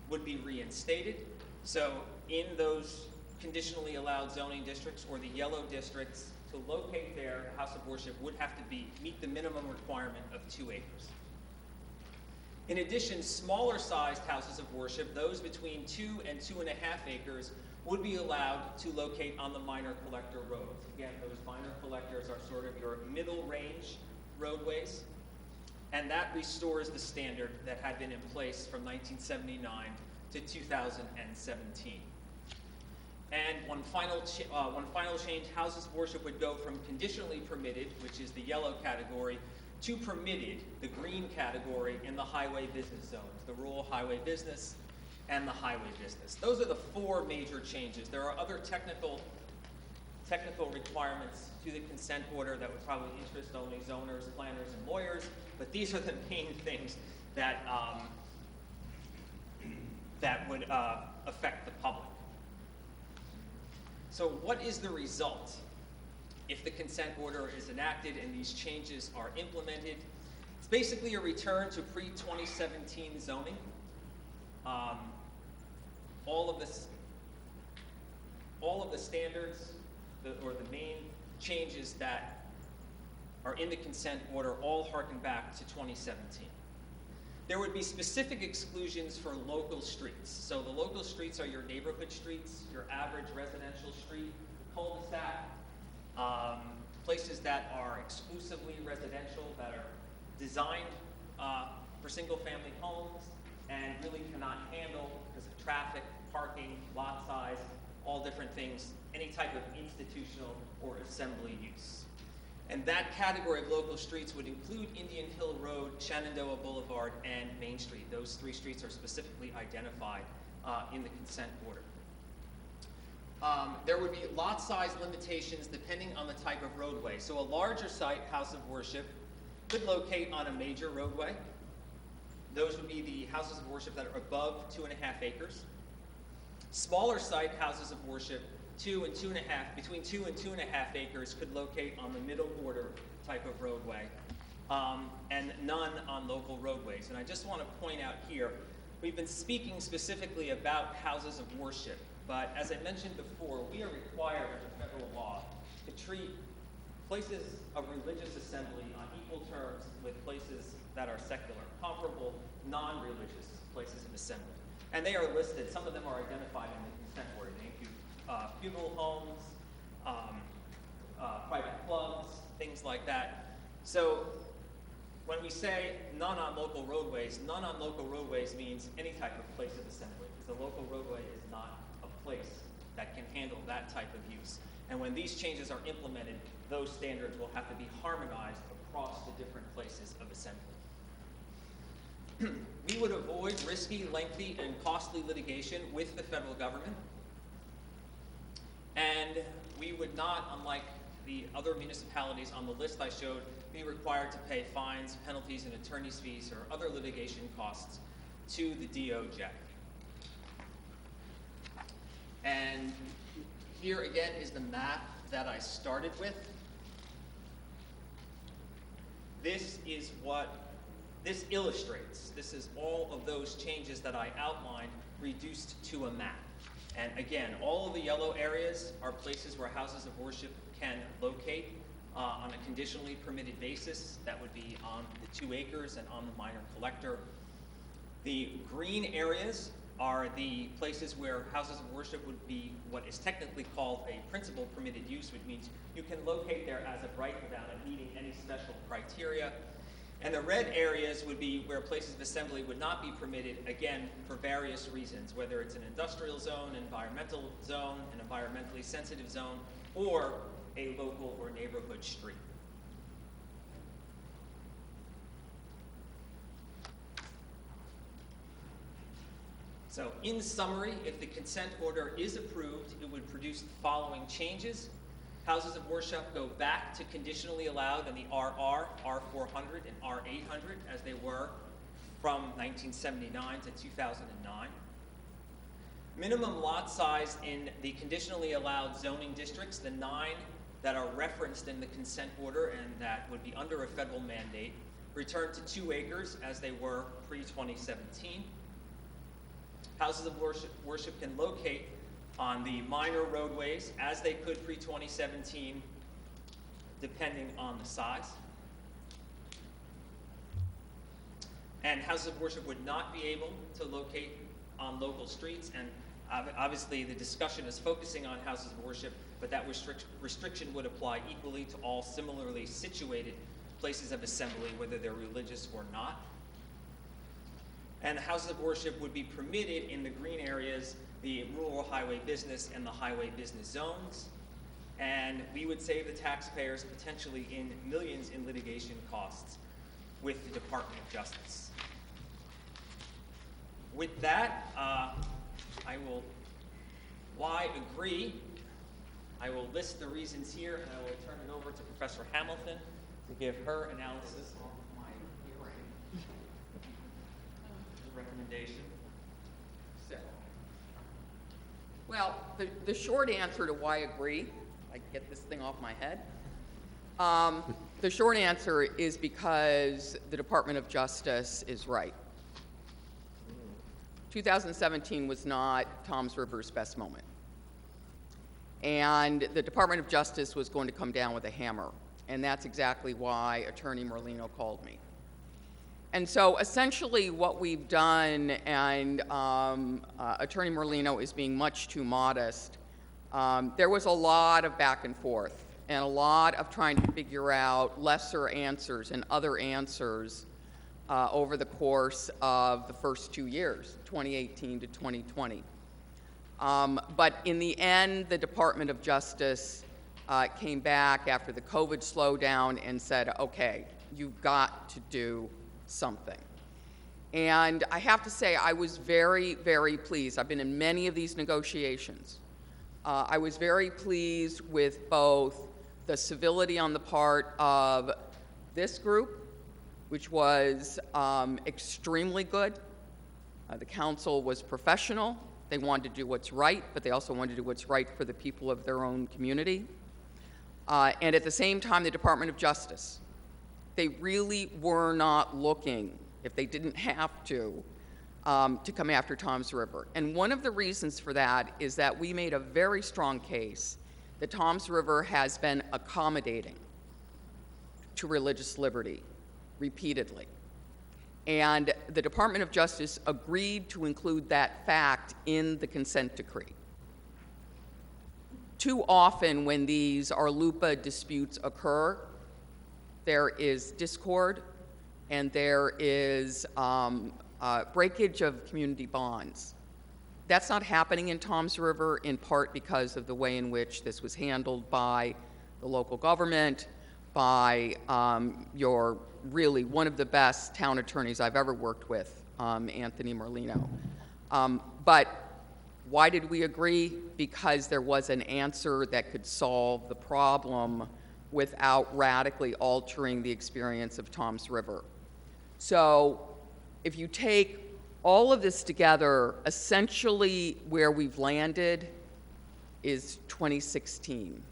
would be reinstated. So in those conditionally allowed zoning districts or the yellow districts, to locate their house of worship would have to meet the minimum requirement of 2 acres. In addition, smaller sized houses of worship, those between 2 and 2.5 acres, would be allowed to locate on the minor collector roads. Again, those minor collectors are sort of your middle range roadways, and that restores the standard that had been in place from 1979 to 2017. And one final change, houses of worship would go from conditionally permitted, which is the yellow category, to permitted, the green category, in the highway business zones, the rural highway business and the highway business. Those are the 4 major changes. There are other technical requirements to the consent order that would probably interest only zoners, planners, and lawyers, but these are the main things that would affect the public. So what is the result if the consent order is enacted and these changes are implemented? It's basically a return to pre-2017 zoning. All of the standards or the main changes that are in the consent order all harken back to 2017. There would be specific exclusions for local streets. So the local streets are your neighborhood streets, your average residential street, cul-de-sac, places that are exclusively residential, that are designed for single-family homes and really cannot handle, because of traffic, parking, lot size, all different things, any type of institutional or assembly use. And that category of local streets would include Indian Hill Road, Shenandoah Boulevard, and Main Street. Those 3 streets are specifically identified in the consent order. There would be lot size limitations depending on the type of roadway. So a larger site, house of worship, could locate on a major roadway. Those would be the houses of worship that are above 2.5 acres. Smaller site houses of worship, between 2 and 2.5 acres, could locate on the middle order type of roadway, and none on local roadways. And I just want to point out here, we've been speaking specifically about houses of worship, but as I mentioned before, we are required under federal law to treat places of religious assembly on equal terms with places that are secular, comparable, non-religious places of assembly. And they are listed, some of them are identified in the consent order. They include funeral homes, private clubs, things like that. So when we say none on local roadways means any type of place of assembly, because a local roadway is not a place that can handle that type of use. And when these changes are implemented, those standards will have to be harmonized across the different places of assembly. We would avoid risky, lengthy, and costly litigation with the federal government. And we would not, unlike the other municipalities on the list I showed, be required to pay fines, penalties, and attorney's fees or other litigation costs to the DOJ. And here again is the map that I started with. This is what this illustrates. This is all of those changes that I outlined reduced to a map. And again, all of the yellow areas are places where houses of worship can locate on a conditionally permitted basis. That would be on the 2 acres and on the minor collector. The green areas are the places where houses of worship would be what is technically called a principal permitted use, which means you can locate there as of right without it meeting any special criteria. And the red areas would be where places of assembly would not be permitted, again, for various reasons, whether it's an industrial zone, environmental zone, an environmentally sensitive zone, or a local or neighborhood street. So in summary, if the consent order is approved, it would produce the following changes. Houses of worship go back to conditionally allowed in the RR, R400, and R800 as they were from 1979 to 2009. Minimum lot size in the conditionally allowed zoning districts, the 9 that are referenced in the consent order and that would be under a federal mandate, return to 2 acres as they were pre-2017. Houses of worship can locate on the minor roadways as they could pre-2017, depending on the size. And houses of worship would not be able to locate on local streets, and obviously the discussion is focusing on houses of worship, but that restriction would apply equally to all similarly situated places of assembly, whether they're religious or not. And the houses of worship would be permitted in the green areas, the rural highway business and the highway business zones. And we would save the taxpayers potentially in millions in litigation costs with the Department of Justice. With that, why agree? I will list the reasons here, and I will turn it over to Professor Hamilton to give her analysis on my hearing recommendation. So, well, the short answer to why agree, I get this thing off my head. The short answer is because the Department of Justice is right. 2017 was not Toms River's best moment. And the Department of Justice was going to come down with a hammer. And that's exactly why Attorney Merlino called me. And so essentially what we've done, and Attorney Merlino is being much too modest, there was a lot of back and forth and a lot of trying to figure out lesser answers and other answers over the course of the first 2 years, 2018 to 2020. But in the end, the Department of Justice came back after the COVID slowdown and said, okay, you've got to do something. And I have to say, I was very, very pleased. I've been in many of these negotiations. I was very pleased with both the civility on the part of this group, which was extremely good. The council was professional. They wanted to do what's right, but they also wanted to do what's right for the people of their own community. And at the same time, the Department of Justice. They really were not looking, if they didn't have to come after Toms River. And one of the reasons for that is that we made a very strong case that Toms River has been accommodating to religious liberty repeatedly. And the Department of Justice agreed to include that fact in the consent decree. Too often when these RLUIPA disputes occur, there is discord and there is breakage of community bonds. That's not happening in Toms River, in part because of the way in which this was handled by the local government, by your really one of the best town attorneys I've ever worked with, Anthony Merlino. But Why did we agree? Because there was an answer that could solve the problem without radically altering the experience of Toms River. So if you take all of this together, essentially where we've landed is 2016.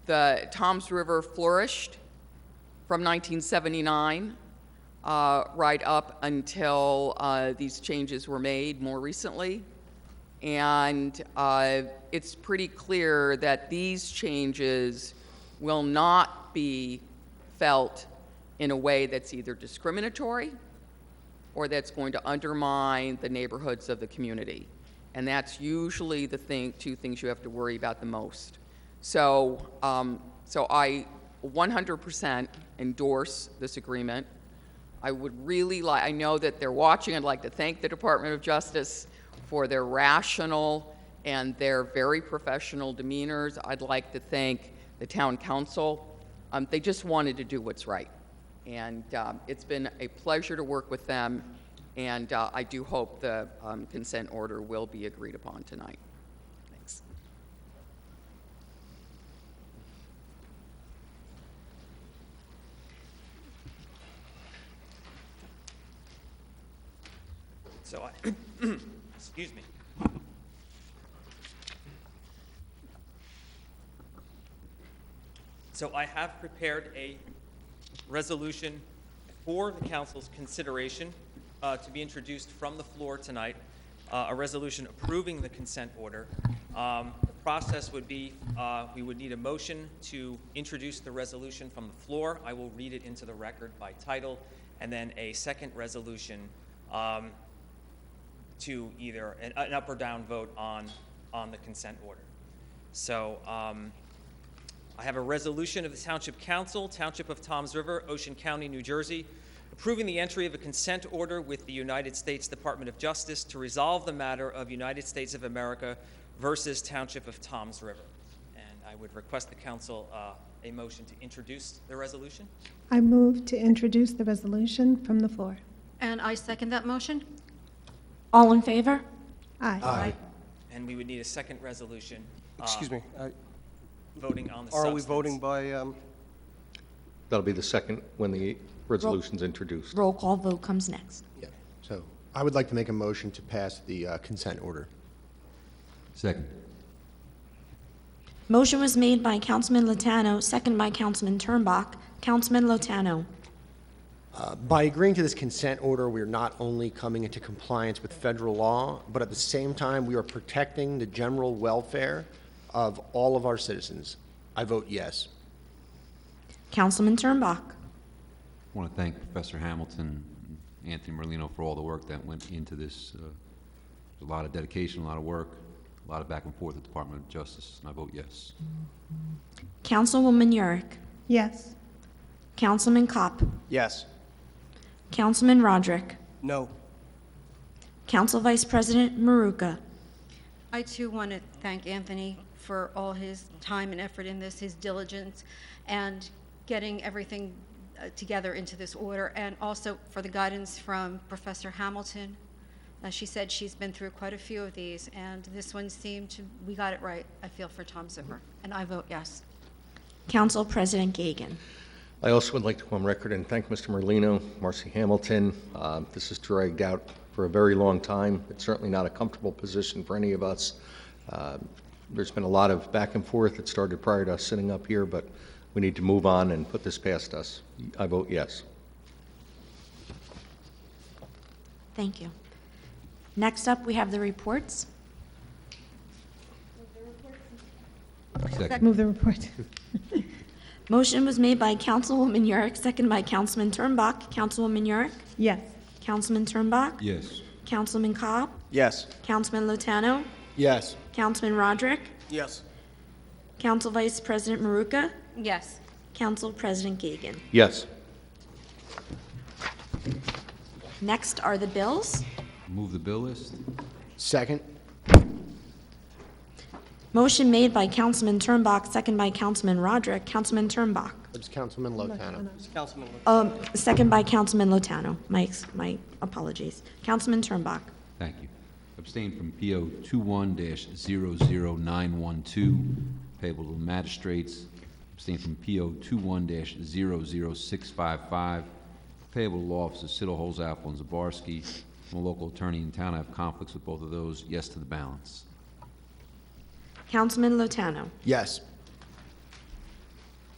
The Toms River flourished from 1979 right up until these changes were made more recently. And it's pretty clear that these changes will not be felt in a way that's either discriminatory or that's going to undermine the neighborhoods of the community. And that's usually the two things you have to worry about the most. So I 100% endorse this agreement. I would really like, I know that they're watching, I'd like to thank the Department of Justice for their rational and their very professional demeanors. I'd like to thank the town council. They just wanted to do what's right. And it's been a pleasure to work with them, and I do hope the consent order will be agreed upon tonight. Thanks. So I, excuse me. So I have prepared a resolution for the council's consideration to be introduced from the floor tonight, a resolution approving the consent order. The process would be we would need a motion to introduce the resolution from the floor. I will read it into the record by title, and then a second resolution to either an up or down vote on the consent order. So I have a resolution of the Township Council, Township of Toms River, Ocean County, New Jersey, approving the entry of a consent order with the United States Department of Justice to resolve the matter of United States of America versus Township of Toms River. And I would request the council a motion to introduce the resolution. I move to introduce the resolution from the floor. And I second that motion. All in favor? Aye. And we would need a second resolution. Excuse me, Voting on the are substance. we voting by, That'll be the second when the resolution's introduced. Roll call vote comes next. Yeah, so I would like to make a motion to pass the consent order. Second. Motion was made by Councilman Lotano, second by Councilman Turnbach. Councilman Lotano. By agreeing to this consent order, we are not only coming into compliance with federal law, but at the same time, we are protecting the general welfare of all of our citizens. I vote yes. Councilman Turnbach. I want to thank Professor Hamilton and Anthony Merlino for all the work that went into this. There's a lot of dedication, a lot of work, a lot of back and forth with the Department of Justice, and I vote yes. Councilwoman Yurick. Yes. Councilman Kopp. yes? Councilman Roderick. No. Council Vice President Maruka. I too want to thank Anthony for all his time and effort in this, his diligence, and getting everything together into this order, and also for the guidance from Professor Hamilton. As she said, she's been through quite a few of these, and this one seemed to, we got it right, I feel, for Toms River, and I vote yes. Council President Gagan. I also would like to go on record and thank Mr. Merlino, Marcy Hamilton. This has dragged out for a very long time. It's certainly not a comfortable position for any of us. There's been a lot of back and forth that started prior to us sitting up here, but we need to move on and put this past us. I vote yes. Thank you. Next up, we have the reports. Second. Move the report. Motion was made by Councilwoman Yurick, second by Councilman Turnbach. Councilwoman Yurick. Yes. Councilman Turnbach. Yes. Councilman Cobb. Yes. Councilman Lotano. Yes. Councilman Roderick. Yes. Council Vice President Maruka. Yes. Council President Gagan. Yes. Next are the bills. Move the bill list. Second? Motion made by Councilman Turnbach, second by Councilman Roderick. Councilman Turnbach. It's Councilman Lotano. Councilman, Second by Councilman Lotano. My apologies. Councilman Turnbach. Thank you. Abstain from PO 21-00912, payable to the magistrates. Abstain from PO 21-00655, payable to law offices Siddle, Holzapfel, and Zabarski. I'm a local attorney in town. I have conflicts with both of those. Yes to the balance. Councilman Lotano. Yes.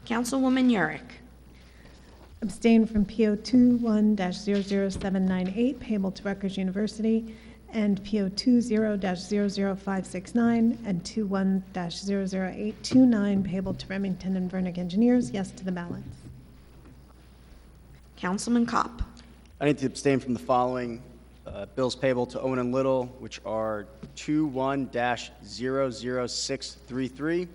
Councilwoman Yurick. Abstain from PO 21-00798, payable to Rutgers University, and PO 20-00569, and 21-00829, payable to Remington and Vernick Engineers. Yes to the balance. Councilman Kopp. I need to abstain from the following bills payable to Owen and Little, which are 21-00633,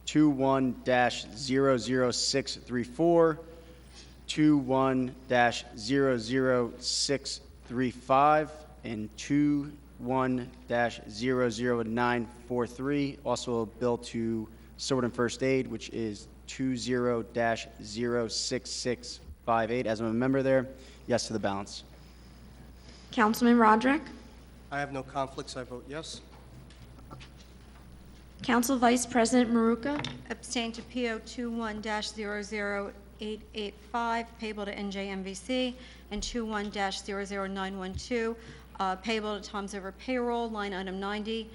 21-00634, 21-00635, and 21-00943. Also a bill to Sword and First Aid, which is 20-06658. As I'm a member there, yes to the balance. Councilman Roderick. I have no conflicts, I vote yes. Council Vice President Maruka. Abstain to PO 21-00885, payable to NJMVC, and 21-00912, payable to Tom's River Payroll, line item 90,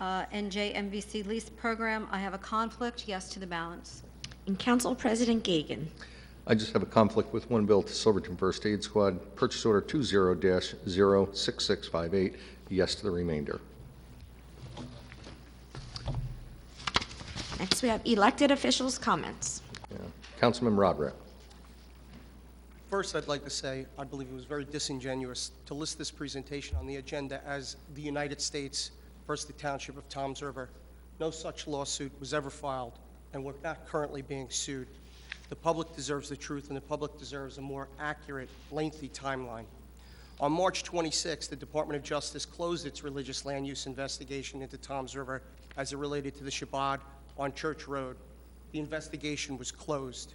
NJMVC lease program. I have a conflict. Yes to the balance. And Council President Gagan. I just have a conflict with one bill to Silverton First Aid Squad, purchase order 20-06658. Yes to the remainder. Next, we have elected officials' comments. Yeah. Councilman Roderick. First, I'd like to say I believe it was very disingenuous to list this presentation on the agenda as the United States versus the Township of Toms River. No such lawsuit was ever filed, and we're not currently being sued. The public deserves the truth, and the public deserves a more accurate, lengthy timeline. On March 26, the Department of Justice closed its religious land use investigation into Toms River as it related to the Shabbat on Church Road. The investigation was closed.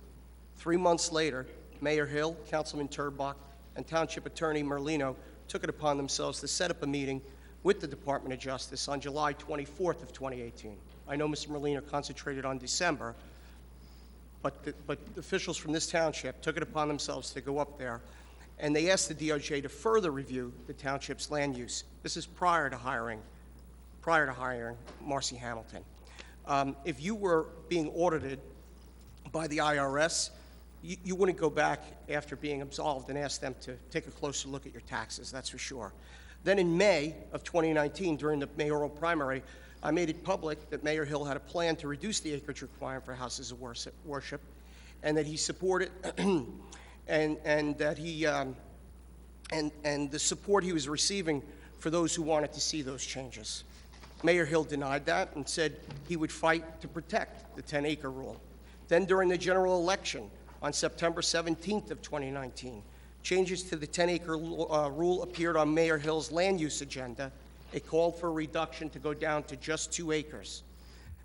3 months later, Mayor Hill, Councilman Turbach, and Township Attorney Merlino took it upon themselves to set up a meeting with the Department of Justice on July 24th of 2018. I know Mr. Merlino concentrated on December, but officials from this township took it upon themselves to go up there, and they asked the DOJ to further review the township's land use. This is prior to hiring Marcy Hamilton. If you were being audited by the IRS, you wouldn't go back after being absolved and ask them to take a closer look at your taxes, that's for sure. Then in May of 2019, during the mayoral primary, I made it public that Mayor Hill had a plan to reduce the acreage requirement for houses of worship, and that he supported, and that he, and the support he was receiving for those who wanted to see those changes. Mayor Hill denied that and said he would fight to protect the 10-acre rule. Then during the general election on September 17th of 2019, changes to the 10-acre rule appeared on Mayor Hill's land use agenda. It called for a reduction to go down to just 2 acres.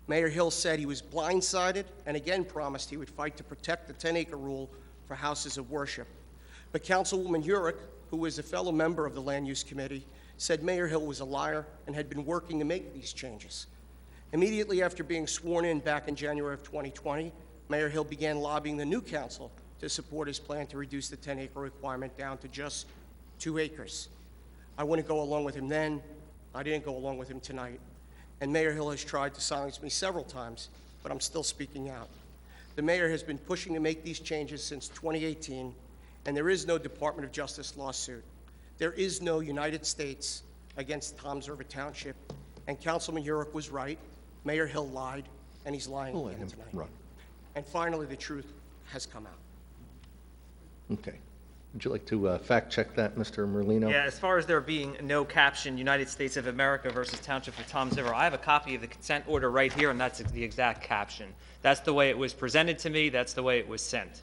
Mayor Hill said he was blindsided and again promised he would fight to protect the 10-acre rule for houses of worship. But Councilwoman Yurick, who was a fellow member of the Land Use Committee, said Mayor Hill was a liar and had been working to make these changes. Immediately after being sworn in back in January of 2020, Mayor Hill began lobbying the new council to support his plan to reduce the 10-acre requirement down to just 2 acres. I wouldn't go along with him then. I didn't go along with him tonight. And Mayor Hill has tried to silence me several times, but I'm still speaking out. The mayor has been pushing to make these changes since 2018, and there is no Department of Justice lawsuit. There is no United States against Toms River Township, and Councilman Yurick was right. Mayor Hill lied, and he's lying again tonight. Run. And finally, the truth has come out. Okay. Would you like to fact-check that, Mr. Merlino? Yeah, as far as there being no caption, United States of America versus Township of Toms River, I have a copy of the consent order right here, and that's the exact caption. That's the way it was presented to me. That's the way it was sent.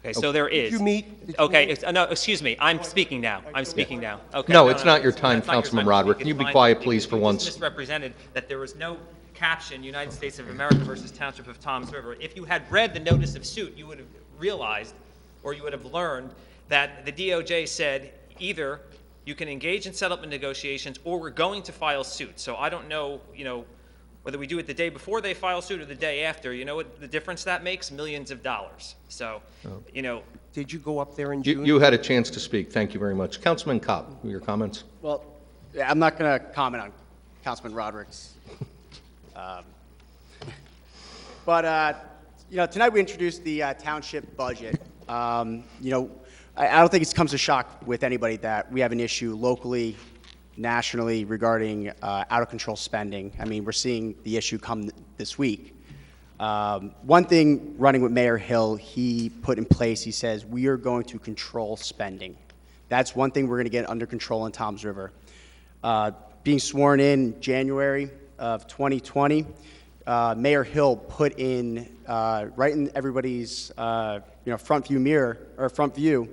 Okay, so there is. Did you meet? Okay, no, excuse me. I'm speaking now. I'm speaking now. Okay. No, it's not your time, that's not your Councilman time to Roderick. speak. Can you It's be fine quiet, to please, speak. for You once? just misrepresented that there was no caption, United States of America versus Township of Toms River. If you had read the notice of suit, you would have realized, or you would have learned, that the DOJ said either You can engage in settlement negotiations, or we're going to file suit. So I don't know, whether we do it the day before they file suit or the day after. You know what the difference that makes? Millions of dollars. So, Did you go up there in You June? you had a chance to speak. Thank you very much. Councilman Cobb, your comments? Well, yeah, I'm not going to comment on Councilman Roderick's. But tonight we introduced the township budget. I don't think it comes as a shock with anybody that we have an issue locally, nationally regarding out-of-control spending. I mean, we're seeing the issue come this week. One thing, running with Mayor Hill, he put in place, he says, we are going to control spending. That's one thing we're going to get under control in Toms River. Being sworn in January of 2020, Mayor Hill put in, right in everybody's front view,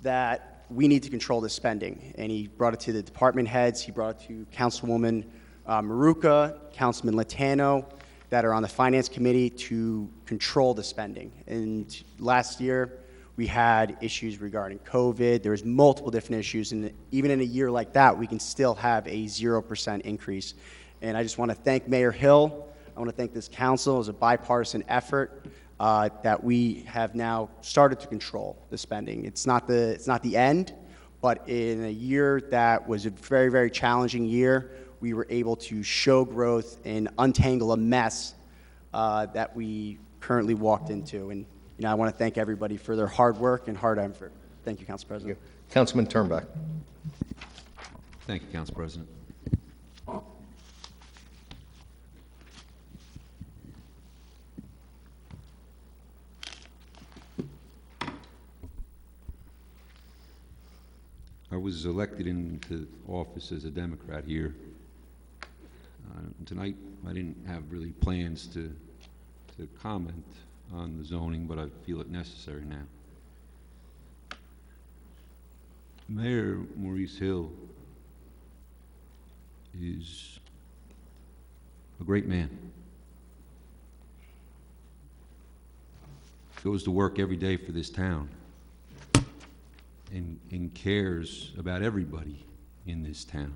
that we need to control the spending. And he brought it to the department heads, he brought it to Councilwoman Maruka, Councilman Latano, that are on the Finance Committee to control the spending. And last year, we had issues regarding COVID. There was multiple different issues, and even in a year like that, we can still have a 0% increase. And I just want to thank Mayor Hill. I want to thank this council. It was a bipartisan effort that we have now started to control the spending. It's not the end, but in a year that was a very, very challenging year, we were able to show growth and untangle a mess that we currently walked into. And I want to thank everybody for their hard work and hard effort. Thank you, Council President. Councilman Turnback. Thank you, Council President. I was elected into office as a Democrat here. Tonight, I didn't have really plans to comment on the zoning, but I feel it necessary now. Mayor Maurice Hill is a great man. Goes to work every day for this town and cares about everybody in this town.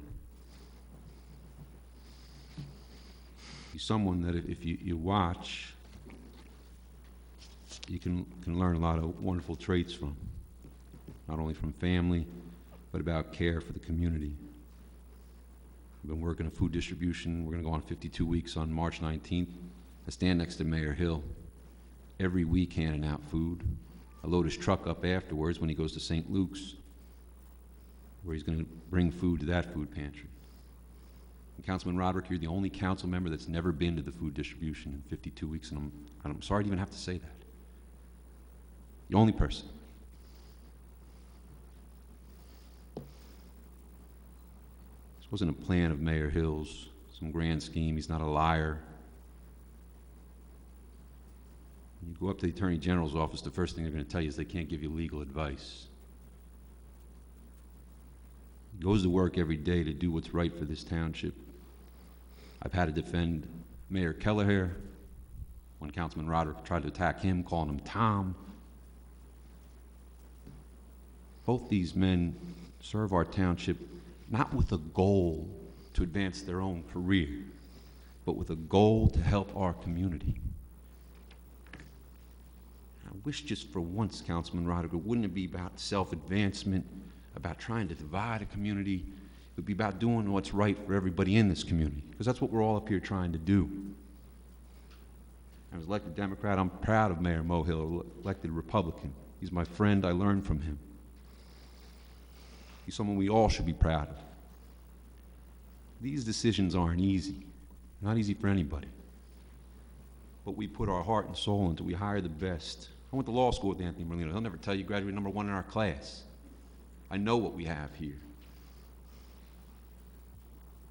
He's someone that if you watch, you can learn a lot of wonderful traits from, not only from family, but about care for the community. I've been working in food distribution. We're going to go on 52 weeks on March 19th. I stand next to Mayor Hill every week handing out food. I load his truck up afterwards when he goes to St. Luke's, where he's going to bring food to that food pantry. And Councilman Roderick, you're the only council member that's never been to the food distribution in 52 weeks, and I'm sorry to even have to say that. The only person. This wasn't a plan of Mayor Hill's, some grand scheme. He's not a liar. You go up to the Attorney General's office, the first thing they're going to tell you is they can't give you legal advice. He goes to work every day to do what's right for this township. I've had to defend Mayor Kelleher when Councilman Roderick tried to attack him, calling him Tom. Both these men serve our township not with a goal to advance their own career, but with a goal to help our community. I wish just for once, Councilman Roderick, wouldn't it be about self-advancement, about trying to divide a community? It would be about doing what's right for everybody in this community, because that's what we're all up here trying to do. I was elected Democrat. I'm proud of Mayor Mo Hill, elected Republican. He's my friend. I learned from him. He's someone we all should be proud of. These decisions aren't easy. Not easy for anybody. But we put our heart and soul into it. We hire the best. I went to law school with Anthony Merlino. He'll never tell you graduated number 1 in our class. I know what we have here.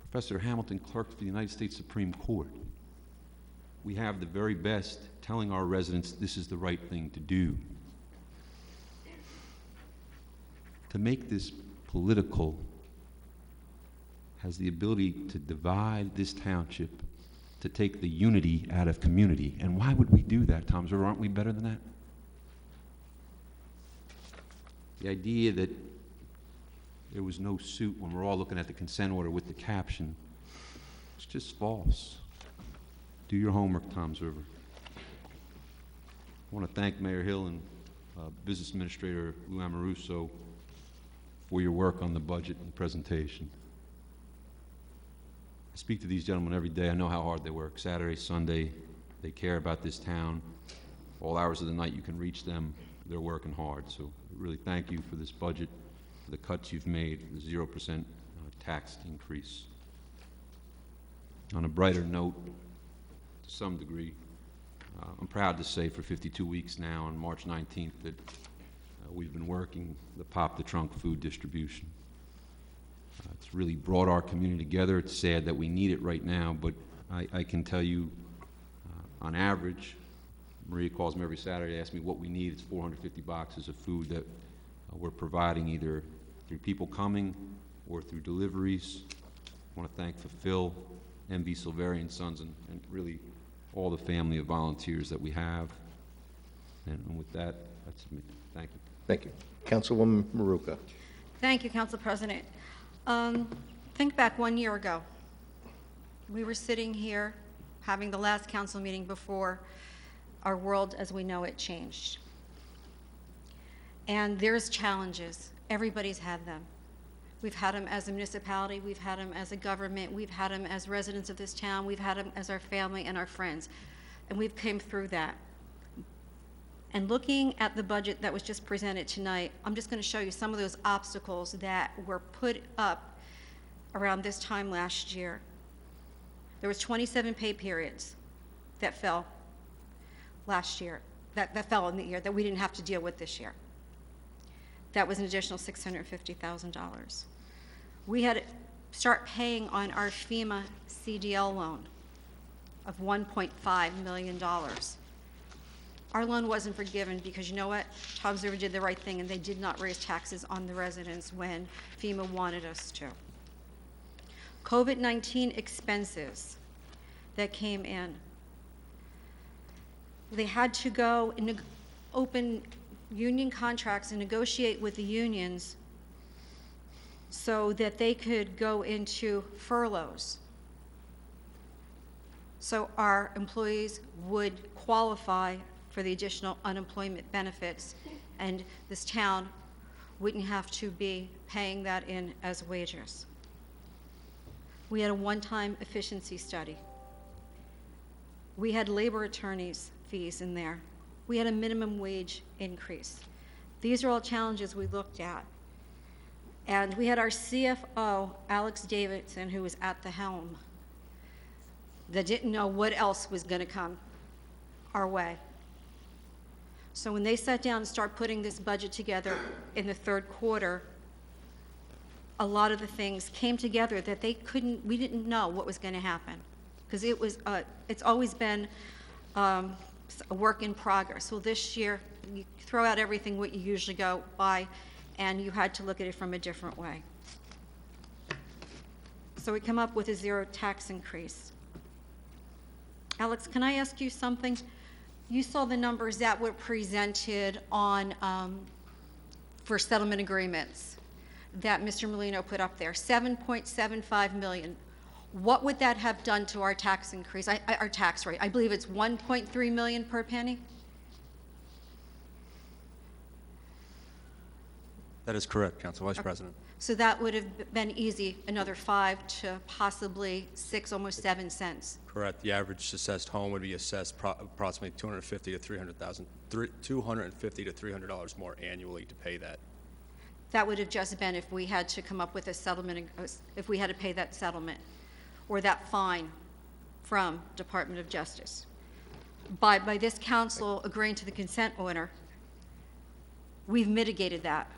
Professor Hamilton clerked for the United States Supreme Court. We have the very best telling our residents this is the right thing to do. To make this political has the ability to divide this township, to take the unity out of community. And why would we do that, Toms River? Aren't we better than that? The idea that there was no suit when we're all looking at the consent order with the caption. It's just false. Do your homework, Toms River. I want to thank Mayor Hill and Business Administrator Lou Amoruso for your work on the budget and presentation. I speak to these gentlemen every day. I know how hard they work. Saturday, Sunday, they care about this town. All hours of the night you can reach them. They're working hard. So really thank you for this budget, for the cuts you've made, for the 0% tax increase. On a brighter note, to some degree, I'm proud to say for 52 weeks now, on March 19th, that we've been working the Pop the Trunk food distribution. It's really brought our community together. It's sad that we need it right now, but I can tell you, on average, Maria calls me every Saturday, asks me what we need. It's 450 boxes of food that we're providing either through people coming or through deliveries. I want to thank Phil, MV Silveri and Sons, and really all the family of volunteers that we have. And with that, that's me. Thank you. Thank you. Councilwoman Maruka. Thank you, Council President. Think back 1 year ago. We were sitting here having the last council meeting before our world as we know it changed. And there's challenges. Everybody's had them. We've had them as a municipality, we've had them as a government, we've had them as residents of this town, we've had them as our family and our friends. And we've came through that. And looking at the budget that was just presented tonight, I'm just going to show you some of those obstacles that were put up around this time last year. There was 27 pay periods that fell last year, that fell in the year that we didn't have to deal with this year. That was an additional $650,000. We had to start paying on our FEMA CDL loan of $1.5 million. Our loan wasn't forgiven because, you know what? Toms River did the right thing, and they did not raise taxes on the residents when FEMA wanted us to. COVID-19 expenses that came in. They had to go and open union contracts and negotiate with the unions so that they could go into furloughs. So our employees would qualify for the additional unemployment benefits, and this town wouldn't have to be paying that in as wages. We had a one-time efficiency study. We had labor attorneys' fees in there. We had a minimum wage increase. These are all challenges we looked at. And we had our CFO, Alex Davidson, who was at the helm, that didn't know what else was going to come our way. So when they sat down and started putting this budget together in the third quarter, a lot of the things came together that we didn't know what was going to happen. Because it's always been a work in progress. So this year, you throw out everything what you usually go by, and you had to look at it from a different way. So we come up with a zero tax increase. Alex, can I ask you something? You saw the numbers that were presented on for settlement agreements that Mr. Molino put up there, $7.75 million. What would that have done to our tax increase, our tax rate? I believe it's $1.3 million per penny? That is correct, Council Vice President. So that would have been easy, another 5 to possibly 6, almost 7 cents. Correct. The average assessed home would be assessed approximately $250 to $300 more annually to pay that. That would have just been if we had to come up with a settlement, if we had to pay that settlement or that fine from Department of Justice. By this council agreeing to the consent order, we've mitigated that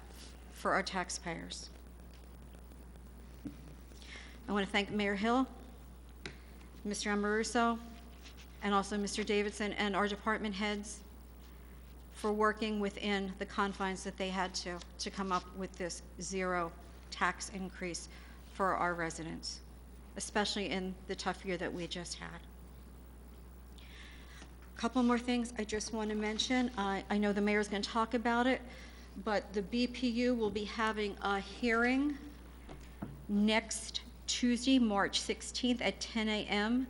for our taxpayers. I want to thank Mayor Hill, Mr. Amoruso, and also Mr. Davidson and our department heads for working within the confines that they had to come up with this zero tax increase for our residents, especially in the tough year that we just had. A couple more things I just want to mention. I know the mayor's going to talk about it. but the BPU will be having a hearing next Tuesday, March 16th at 10 a.m.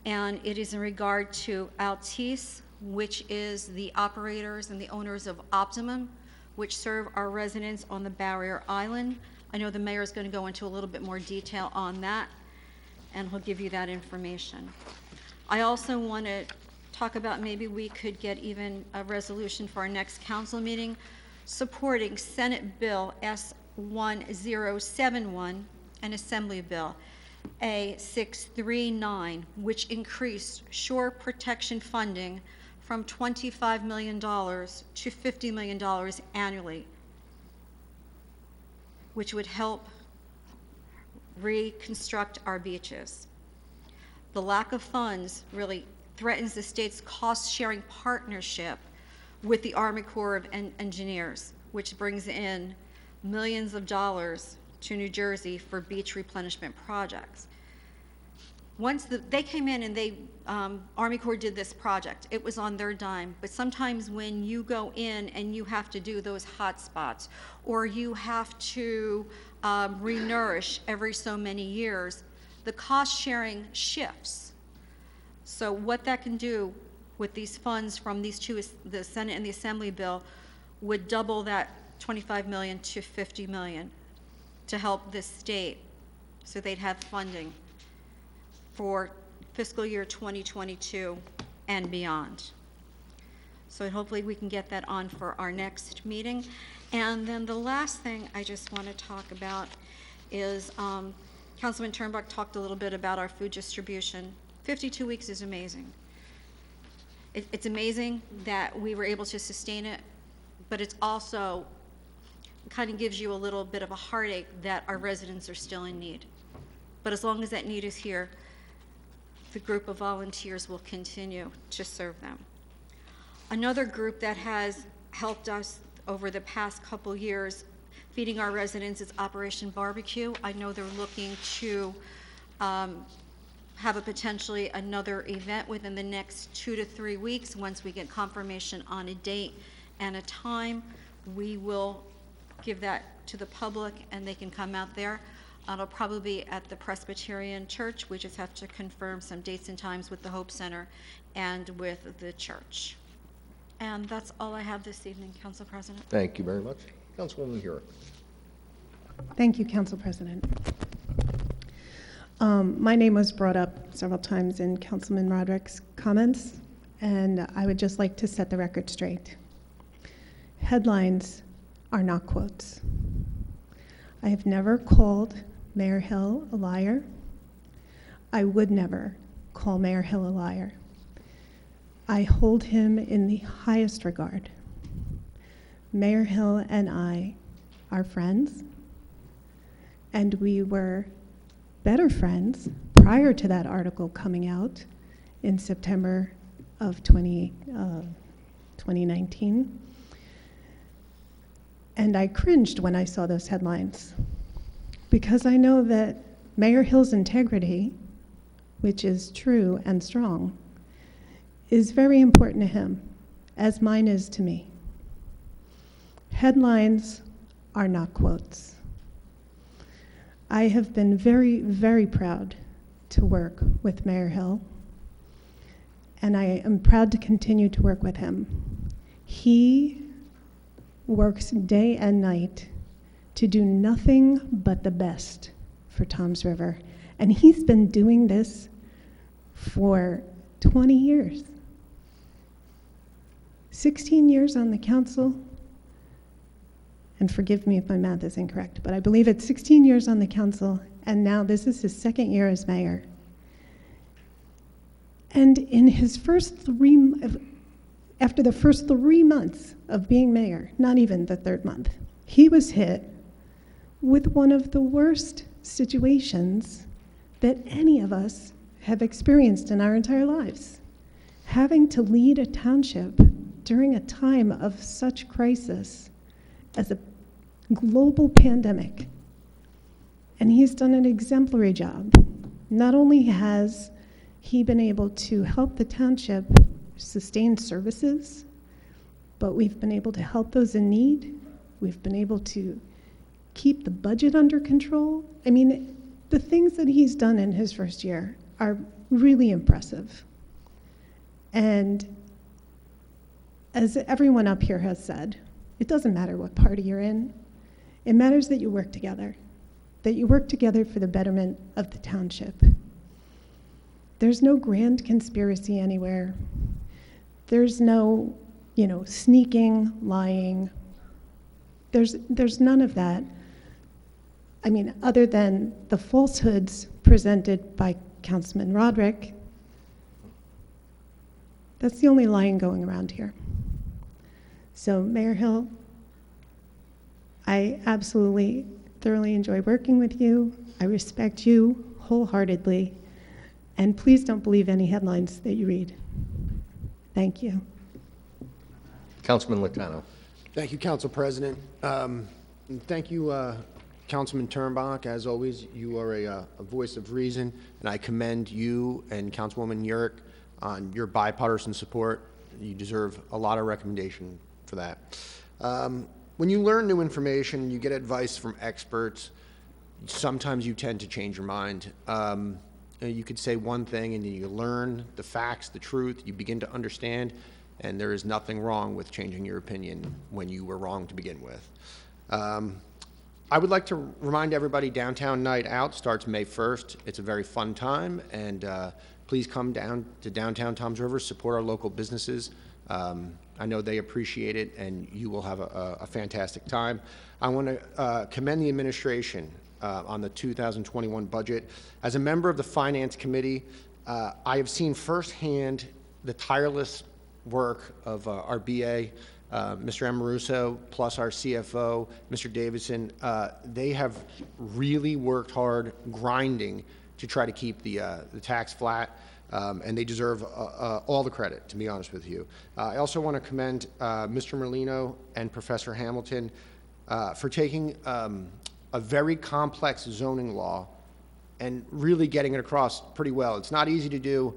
And it is in regard to Altice, which is the operators and the owners of Optimum, which serve our residents on the Barrier Island. I know the mayor is going to go into a little bit more detail on that, and he'll give you that information. I also want to talk about maybe we could get even a resolution for our next council meeting supporting Senate Bill S1071 and Assembly Bill A639, which increased shore protection funding from $25 million to $50 million annually, which would help reconstruct our beaches. The lack of funds really threatens the state's cost-sharing partnership with the Army Corps of Engineers, which brings in millions of dollars to New Jersey for beach replenishment projects. Once they came in and Army Corps did this project, it was on their dime. But sometimes when you go in and you have to do those hot spots, or you have to renourish every so many years, the cost sharing shifts. So what that can do with these funds from these two, the Senate and the Assembly bill, would double that $25 million to $50 million to help this state, so they'd have funding for fiscal year 2022 and beyond. So hopefully we can get that on for our next meeting. And then the last thing I just want to talk about is Councilman Turnbuck talked a little bit about our food distribution. 52 weeks is amazing. It's amazing that we were able to sustain it, but it's also kind of gives you a little bit of a heartache that our residents are still in need. But as long as that need is here, the group of volunteers will continue to serve them. Another group that has helped us over the past couple years feeding our residents is Operation Barbecue. I know they're looking to have a potentially another event within the next 2 to 3 weeks. Once we get confirmation on a date and a time, we will give that to the public and they can come out there. It'll probably be at the Presbyterian Church. We just have to confirm some dates and times with the Hope Center and with the church. And that's all I have this evening, Council President. Thank you very much. Councilwoman Hero. Thank you, Council President. My name was brought up several times in Councilman Roderick's comments, and I would just like to set the record straight. Headlines are not quotes. I have never called Mayor Hill a liar. I would never call Mayor Hill a liar. I hold him in the highest regard. Mayor Hill and I are friends, and we were better friends prior to that article coming out in September of 2019. And I cringed when I saw those headlines, because I know that Mayor Hill's integrity, which is true and strong, is very important to him, as mine is to me. Headlines are not quotes. I have been very, very proud to work with Mayor Hill, and I am proud to continue to work with him. He works day and night to do nothing but the best for Toms River, and he's been doing this for 20 years. 16 years on the council, and forgive me if my math is incorrect, but I believe it's 16 years on the council, and now this is his second year as mayor. And in his after the first 3 months of being mayor, not even the third month, he was hit with one of the worst situations that any of us have experienced in our entire lives. Having to lead a township during a time of such crisis as a global pandemic. And he's done an exemplary job. Not only has he been able to help the township sustain services, but we've been able to help those in need. We've been able to keep the budget under control. I mean, the things that he's done in his first year are really impressive. And as everyone up here has said, it doesn't matter what party you're in. It matters that you work together, for the betterment of the township. There's no grand conspiracy anywhere. There's no, sneaking, lying. There's none of that. I mean, other than the falsehoods presented by Councilman Roderick, that's the only lying going around here. So, Mayor Hill, I absolutely thoroughly enjoy working with you. I respect you wholeheartedly. And please don't believe any headlines that you read. Thank you. Councilman Latano. Thank you, Council President. And thank you, Councilman Turnbach. As always, you are a voice of reason, and I commend you and Councilwoman Yurick on your bipartisan support. You deserve a lot of recommendation for that. When you learn new information, you get advice from experts, sometimes you tend to change your mind. You could say one thing and then you learn the facts, the truth, you begin to understand, and there is nothing wrong with changing your opinion when you were wrong to begin with. I would like to remind everybody Downtown Night Out starts May 1st. It's a very fun time, and please come down to downtown Toms River, support our local businesses. I know they appreciate it, and you will have a fantastic time. I want to commend the administration on the 2021 budget. As a member of the Finance Committee, I have seen firsthand the tireless work of our BA, Mr. Amoruso, plus our CFO, Mr. Davidson. They have really worked hard, grinding to try to keep the tax flat. And they deserve all the credit, to be honest with you. I also want to commend Mr. Merlino and Professor Hamilton for taking a very complex zoning law and really getting it across pretty well. It's not easy to do.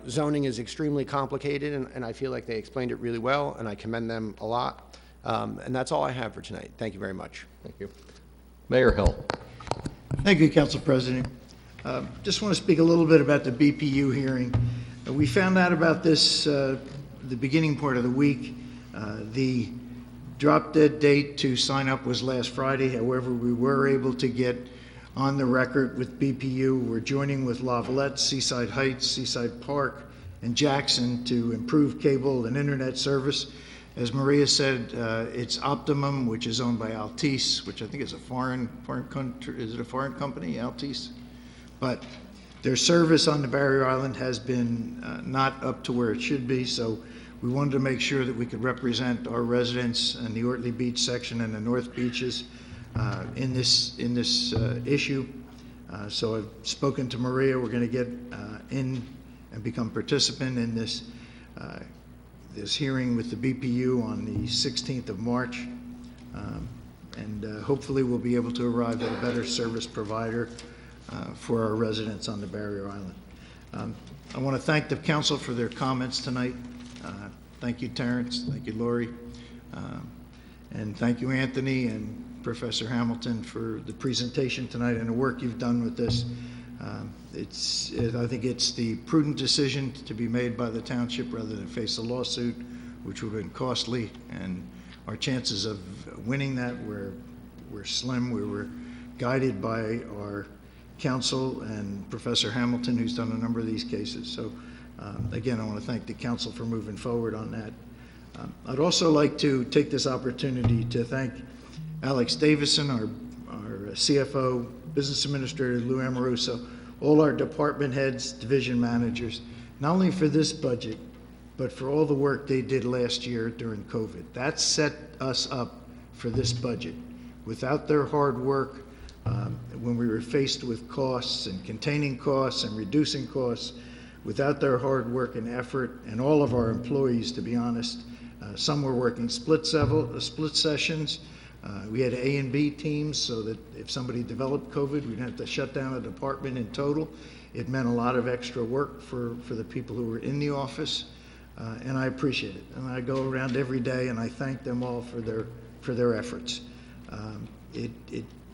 Zoning is extremely complicated, and I feel like they explained it really well, and I commend them a lot. And that's all I have for tonight. Thank you very much. Thank you. Mayor Hill. Thank you, Council President. Just want to speak a little bit about the BPU hearing. We found out about this the beginning part of the week. The drop dead date to sign up was last Friday. However, we were able to get on the record with BPU. We're joining with Lavalette, Seaside Heights, Seaside Park, and Jackson to improve cable and internet service. As Maria said, it's Optimum, which is owned by Altice, which I think is a foreign country. Is it a foreign company, Altice? But their service on the Barrier Island has been not up to where it should be, so we wanted to make sure that we could represent our residents in the Ortley Beach section and the North Beaches in this issue. So I've spoken to Maria. We're going to get in and become participant in this hearing with the BPU on the 16th of March, and hopefully we'll be able to arrive at a better service provider for our residents on the Barrier Island. I want to thank the council for their comments tonight. Thank you, Terrence. Thank you, Lori. And thank you, Anthony and Professor Hamilton, for the presentation tonight and the work you've done with this. I think it's the prudent decision to be made by the township rather than face a lawsuit, which would have been costly. And our chances of winning that were slim. We were guided by our council and Professor Hamilton, who's done a number of these cases. So again, I want to thank the council for moving forward on that. I'd also like to take this opportunity to thank Alex Davison, our CFO, Business Administrator Lou Amoruso, all our department heads, division managers, not only for this budget, but for all the work they did last year during COVID. That set us up for this budget. Without their hard work, when we were faced with costs and containing costs and reducing costs, without their hard work and effort, and all of our employees, to be honest, some were working split sessions. We had A and B teams so that if somebody developed COVID, we'd have to shut down a department in total. It meant a lot of extra work for the people who were in the office. and I appreciate it. And I go around every day and I thank them all for their efforts.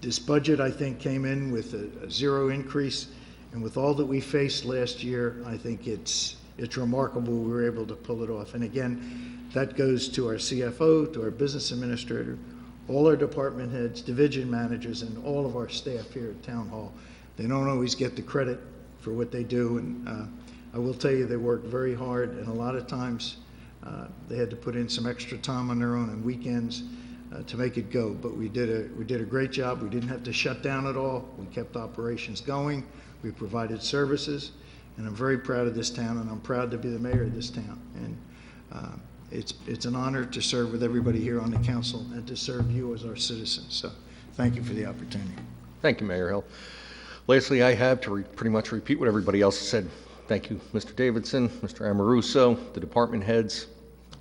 This budget, I think, came in with a zero increase, and with all that we faced last year, I think it's remarkable we were able to pull it off. And again, that goes to our CFO, to our business administrator, all our department heads, division managers, and all of our staff here at Town Hall. They don't always get the credit for what they do, and I will tell you they work very hard, and a lot of times they had to put in some extra time on their own on weekends to make it go. But we did a great job. We didn't have to shut down at all. We kept operations going. We provided services, and I'm very proud of this town, and I'm proud to be the mayor of this town. And it's an honor to serve with everybody here on the council and to serve you as our citizens. So thank you for the opportunity. Thank you, Mayor Hill. Lastly, I have to pretty much repeat what everybody else said. Thank you, Mr. Davidson, Mr. Amoruso, the department heads,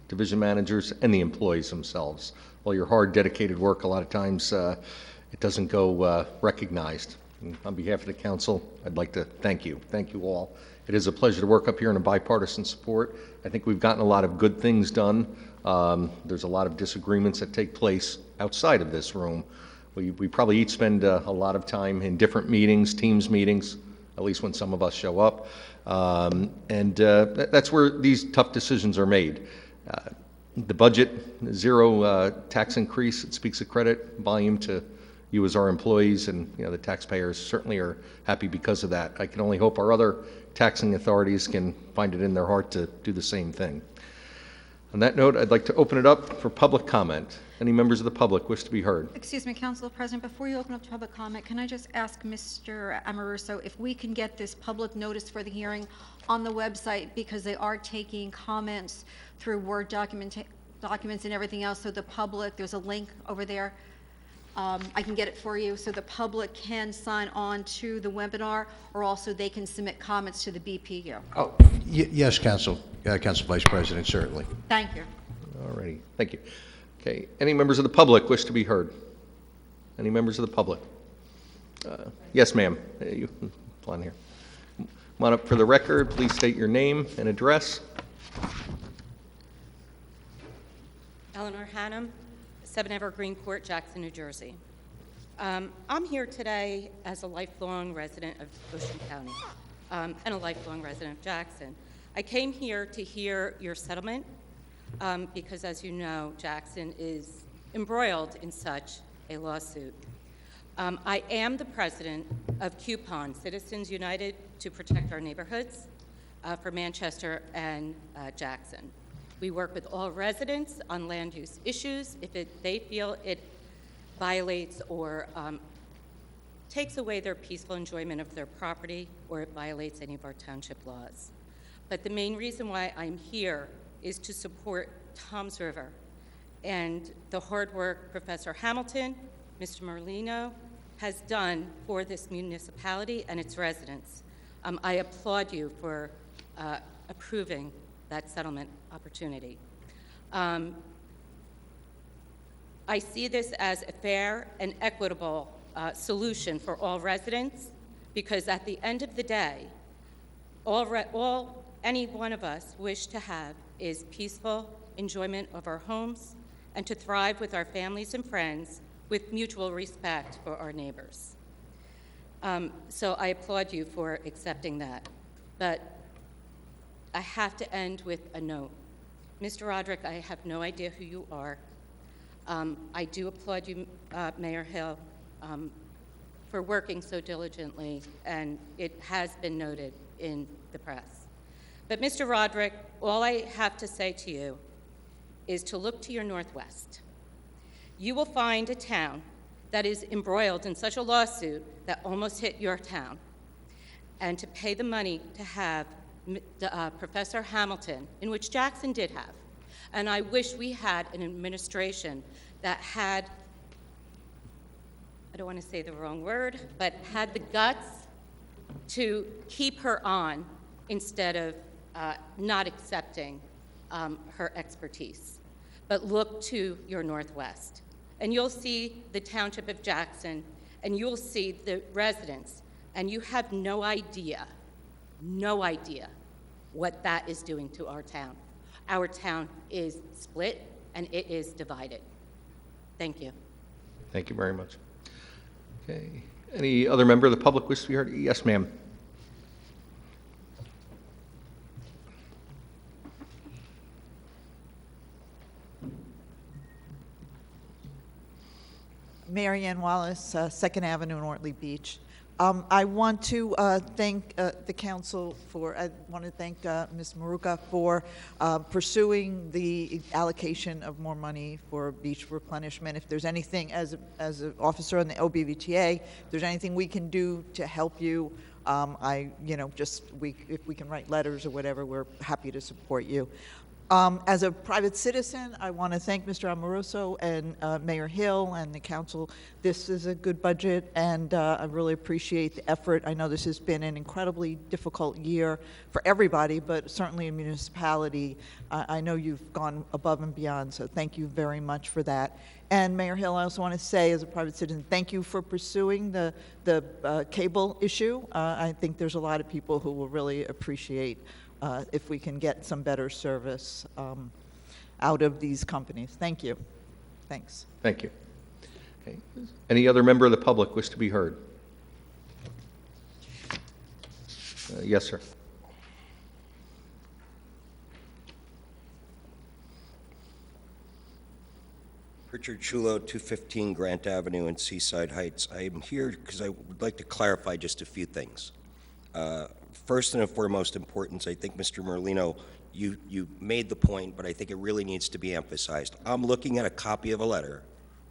division managers, and the employees themselves. All your hard, dedicated work, a lot of times it doesn't go recognized. And on behalf of the council, I'd like to thank you. Thank you all. It is a pleasure to work up here in a bipartisan support. I think we've gotten a lot of good things done. There's a lot of disagreements that take place outside of this room. We probably each spend a lot of time in different meetings, teams meetings, at least when some of us show up. That's where these tough decisions are made. The budget, zero tax increase, it speaks of credit volume to you as our employees, and the taxpayers certainly are happy because of that. I can only hope our other taxing authorities can find it in their heart to do the same thing. On that note, I'd like to open it up for public comment. Any members of the public wish to be heard? Excuse me, Council President, before you open up to public comment, can I just ask Mr. Amoruso if we can get this public notice for the hearing on the website, because they are taking comments through Word documents and everything else, so the public, there's a link over there. I can get it for you, so the public can sign on to the webinar, or also they can submit comments to the BPU. Oh, yes, Council Vice President, certainly. Thank you. All righty, thank you. Okay, any members of the public wish to be heard? Any members of the public? Yes, ma'am. You on here. Come on up for the record. Please state your name and address. Eleanor Hannum, 7 Evergreen Court, Jackson, New Jersey. I'm here today as a lifelong resident of Ocean County and a lifelong resident of Jackson. I came here to hear your settlement because, as you know, Jackson is embroiled in such a lawsuit. I am the president of CUPON, Citizens United to Protect Our Neighborhoods, for Manchester and Jackson. We work with all residents on land use issues if they feel it violates or takes away their peaceful enjoyment of their property, or it violates any of our township laws. But the main reason why I'm here is to support Toms River and the hard work Professor Hamilton, Mr. Merlino, has done for this municipality and its residents. I applaud you for approving that settlement opportunity. I see this as a fair and equitable solution for all residents, because at the end of the day, all any one of us wish to have is peaceful enjoyment of our homes and to thrive with our families and friends with mutual respect for our neighbors. So I applaud you for accepting that. But I have to end with a note. Mr. Roderick, I have no idea who you are. I do applaud you, Mayor Hill, for working so diligently, and it has been noted in the press. But Mr. Roderick, all I have to say to you is to look to your northwest. You will find a town that is embroiled in such a lawsuit that almost hit your town, and to pay the money to have Professor Hamilton, in which Jackson did have. And I wish we had an administration that had, I don't want to say the wrong word, but had the guts to keep her on instead of not accepting her expertise. But look to your northwest, and you'll see the township of Jackson, and you'll see the residents, and you have no idea what that is doing to our town. Our town is split and it is divided. Thank you. Thank you very much. Okay. Any other member of the public wish to be heard? Yes, ma'am. Mary Ann Wallace, 2nd Avenue in Ortley Beach. I want to thank the council for, I want to thank Ms. Maruka for pursuing the allocation of more money for beach replenishment. If there's anything, as an officer on the OBVTA, if there's anything we can do to help you, if we can write letters or whatever, we're happy to support you. As a private citizen, I want to thank Mr. Amoroso and Mayor Hill and the council. This is a good budget, and I really appreciate the effort. I know this has been an incredibly difficult year for everybody, but certainly a municipality. I know you've gone above and beyond, so thank you very much for that. And Mayor Hill, I also want to say, as a private citizen, thank you for pursuing the cable issue. I think there's a lot of people who will really appreciate if we can get some better service out of these companies. Thank you. Thanks. Thank you. Okay. Any other member of the public wish to be heard? Yes, sir. Richard Chulo, 215 Grant Avenue in Seaside Heights. I am here because I would like to clarify just a few things. First and foremost importance, I think, Mr. Merlino, you made the point, but I think it really needs to be emphasized. I'm looking at a copy of a letter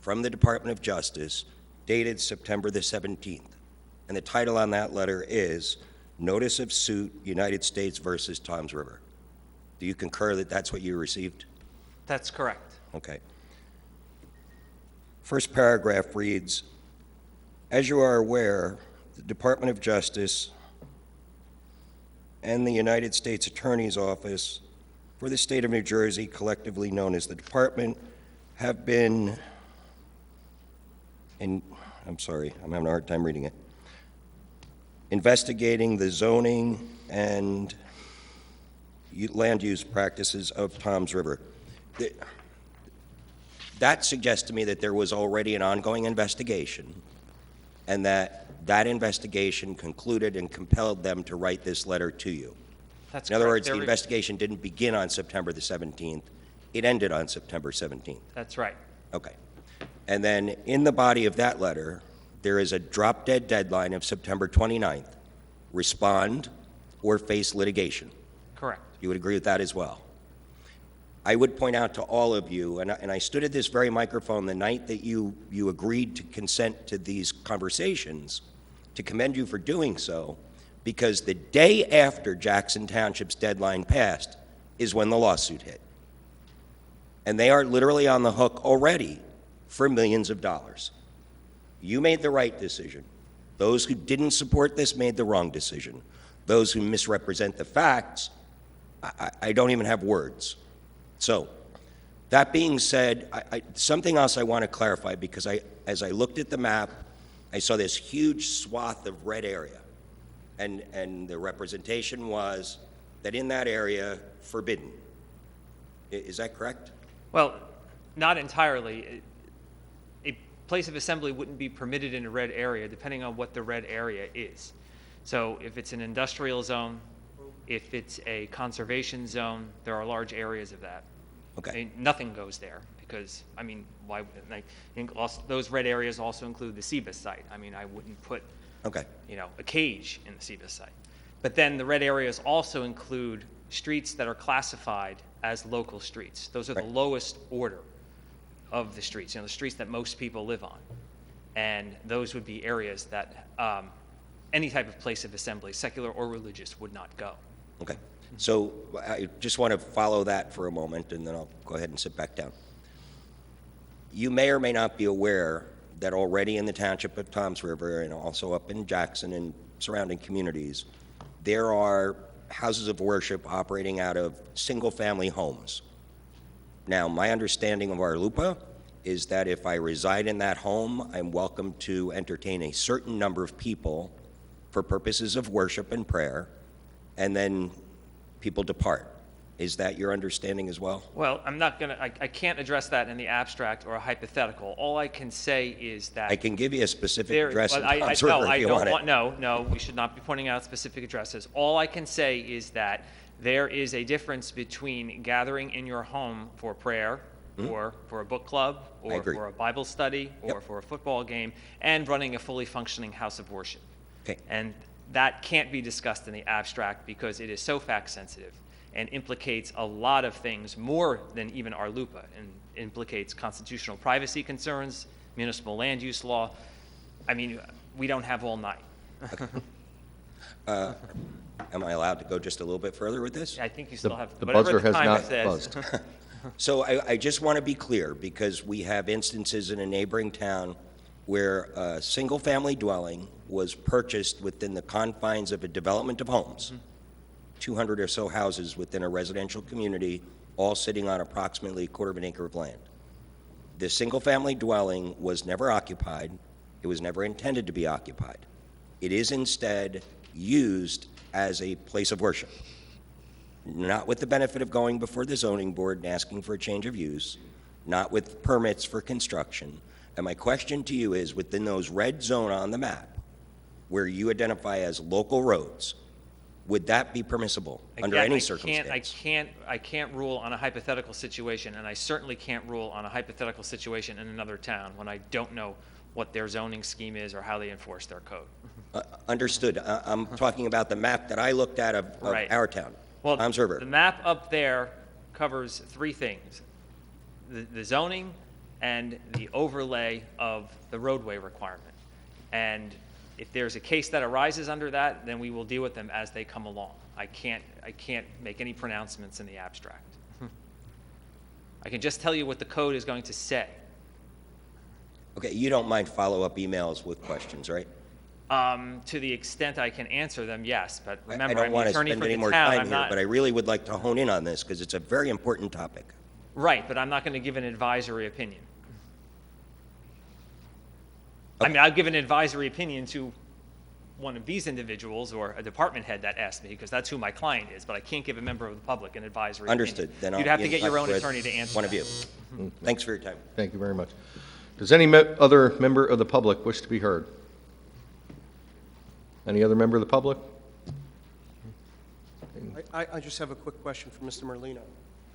from the Department of Justice dated September the 17th. And the title on that letter is Notice of Suit, United States versus Toms River. Do you concur that that's what you received? That's correct. Okay. First paragraph reads, as you are aware, the Department of Justice and the United States Attorney's Office for the state of New Jersey, collectively known as the Department, have been, I'm having a hard time reading it, investigating the zoning and land use practices of Toms River. That suggests to me that there was already an ongoing investigation and that investigation concluded and compelled them to write this letter to you. That's In other correct. words, the investigation didn't begin on September the 17th. It ended on September 17th. That's right. Okay. And then in the body of that letter, there is a drop-dead deadline of September 29th. Respond or face litigation. Correct. You would agree with that as well? I would point out to all of you, and I stood at this very microphone the night that you agreed to consent to these conversations, to commend you for doing so, because the day after Jackson Township's deadline passed is when the lawsuit hit. And they are literally on the hook already for millions of dollars. You made the right decision. Those who didn't support this made the wrong decision. Those who misrepresent the facts, I don't even have words. So, that being said, something else I want to clarify, because as I looked at the map, I saw this huge swath of red area. And the representation was that in that area, forbidden. Is that correct? Well, not entirely. A place of assembly wouldn't be permitted in a red area depending on what the red area is. So if it's an industrial zone, if it's a conservation zone, there are large areas of that. Okay. I mean, nothing goes there because, I mean, why? I think also, those red areas also include the CBIS site. I mean, I wouldn't put, a cage in the CBIS site. But then the red areas also include streets that are classified as local streets. Those are the lowest order of the streets, the streets that most people live on. And those would be areas that any type of place of assembly, secular or religious, would not go. Okay. So I just want to follow that for a moment, and then I'll go ahead and sit back down. You may or may not be aware that already in the township of Toms River and also up in Jackson and surrounding communities, there are houses of worship operating out of single-family homes. Now, my understanding of our LUPA is that if I reside in that home, I'm welcome to entertain a certain number of people for purposes of worship and prayer, and then people depart. Is that your understanding as well? Well, I'm not going to, I can't address that in the abstract or a hypothetical. All I can say is that. I can give you a specific there- address in but Palms no, River I if you don't want it. want, no, we should not be pointing out specific addresses. All I can say is that there is a difference between gathering in your home for prayer, or for a book club, or agree. for a Bible study, or Yep. for a football game, and running a fully functioning house of worship. Okay. And that can't be discussed in the abstract because it is so fact-sensitive and implicates a lot of things more than even our LUPA, and implicates constitutional privacy concerns, municipal land use law. I mean, we don't have all night. Am I allowed to go just a little bit further with this? I think you still have, the whatever buzzer the has timer not says. buzzed. So I just want to be clear, because we have instances in a neighboring town where a single-family dwelling was purchased within the confines of a development of homes, 200 or so houses within a residential community, all sitting on approximately a quarter of an acre of land. The single-family dwelling was never occupied. It was never intended to be occupied. It is instead used as a place of worship, not with the benefit of going before the zoning board and asking for a change of use, not with permits for construction. And my question to you is, within those red zone on the map, where you identify as local roads, would that be permissible under Again, any circumstance? I can't rule on a hypothetical situation, and I certainly can't rule on a hypothetical situation in another town when I don't know what their zoning scheme is or how they enforce their code. Understood. I'm talking about the map that I looked at of Right. our town, Well, Palms River. the map up there covers three things: the zoning and the overlay of the roadway requirement. And if there's a case that arises under that, then we will deal with them as they come along. I can't make any pronouncements in the abstract. I can just tell you what the code is going to say. Okay, you don't mind follow-up emails with questions, right? To the extent I can answer them, yes. But I remember, don't I'm the want to attorney spend for any the more town. time I'm here, not but I really would like to hone in on this because it's a very important topic. right, but I'm not going to give an advisory opinion. I mean, I'll give an advisory opinion to one of these individuals or a department head that asked me, because that's who my client is, but I can't give a member of the public an advisory Understood. opinion. Then I'll You'd have be to in get your touch own with attorney to answer one of that. you. Thanks for your time. Thank you very much. Does any other member of the public wish to be heard? Any other member of the public? I just have a quick question for Mr. Merlino.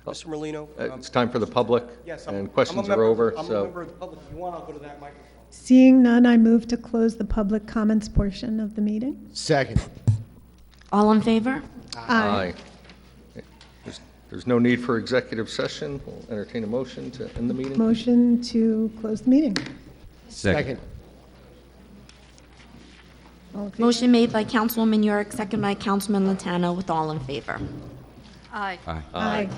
Mr. Merlino? It's time for the public, Yes, and questions are over, I'm a so. member of the public. If you want, I'll go to that microphone. Seeing none, I move to close the public comments portion of the meeting. Second. All in favor? Aye. There's no need for executive session. We'll entertain a motion to end the meeting. Motion to close the meeting. Second. All in favor? Motion made by Councilwoman York, second by Councilman Latano, with all in favor. Aye. Aye. Aye.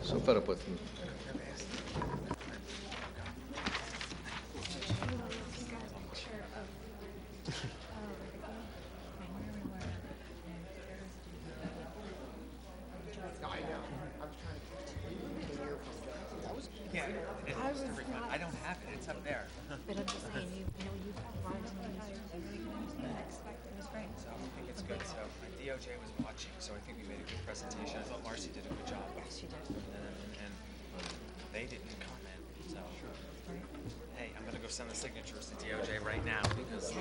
So fed up with me. I don't have it, it's up there. But I'm just saying, you know, you've So I think it's good, so DOJ was watching, so I think we made a good presentation. I thought Marcy did a good job. Yes, she did. And they didn't comment, so. Hey, I'm gonna go send the signatures to DOJ right now, because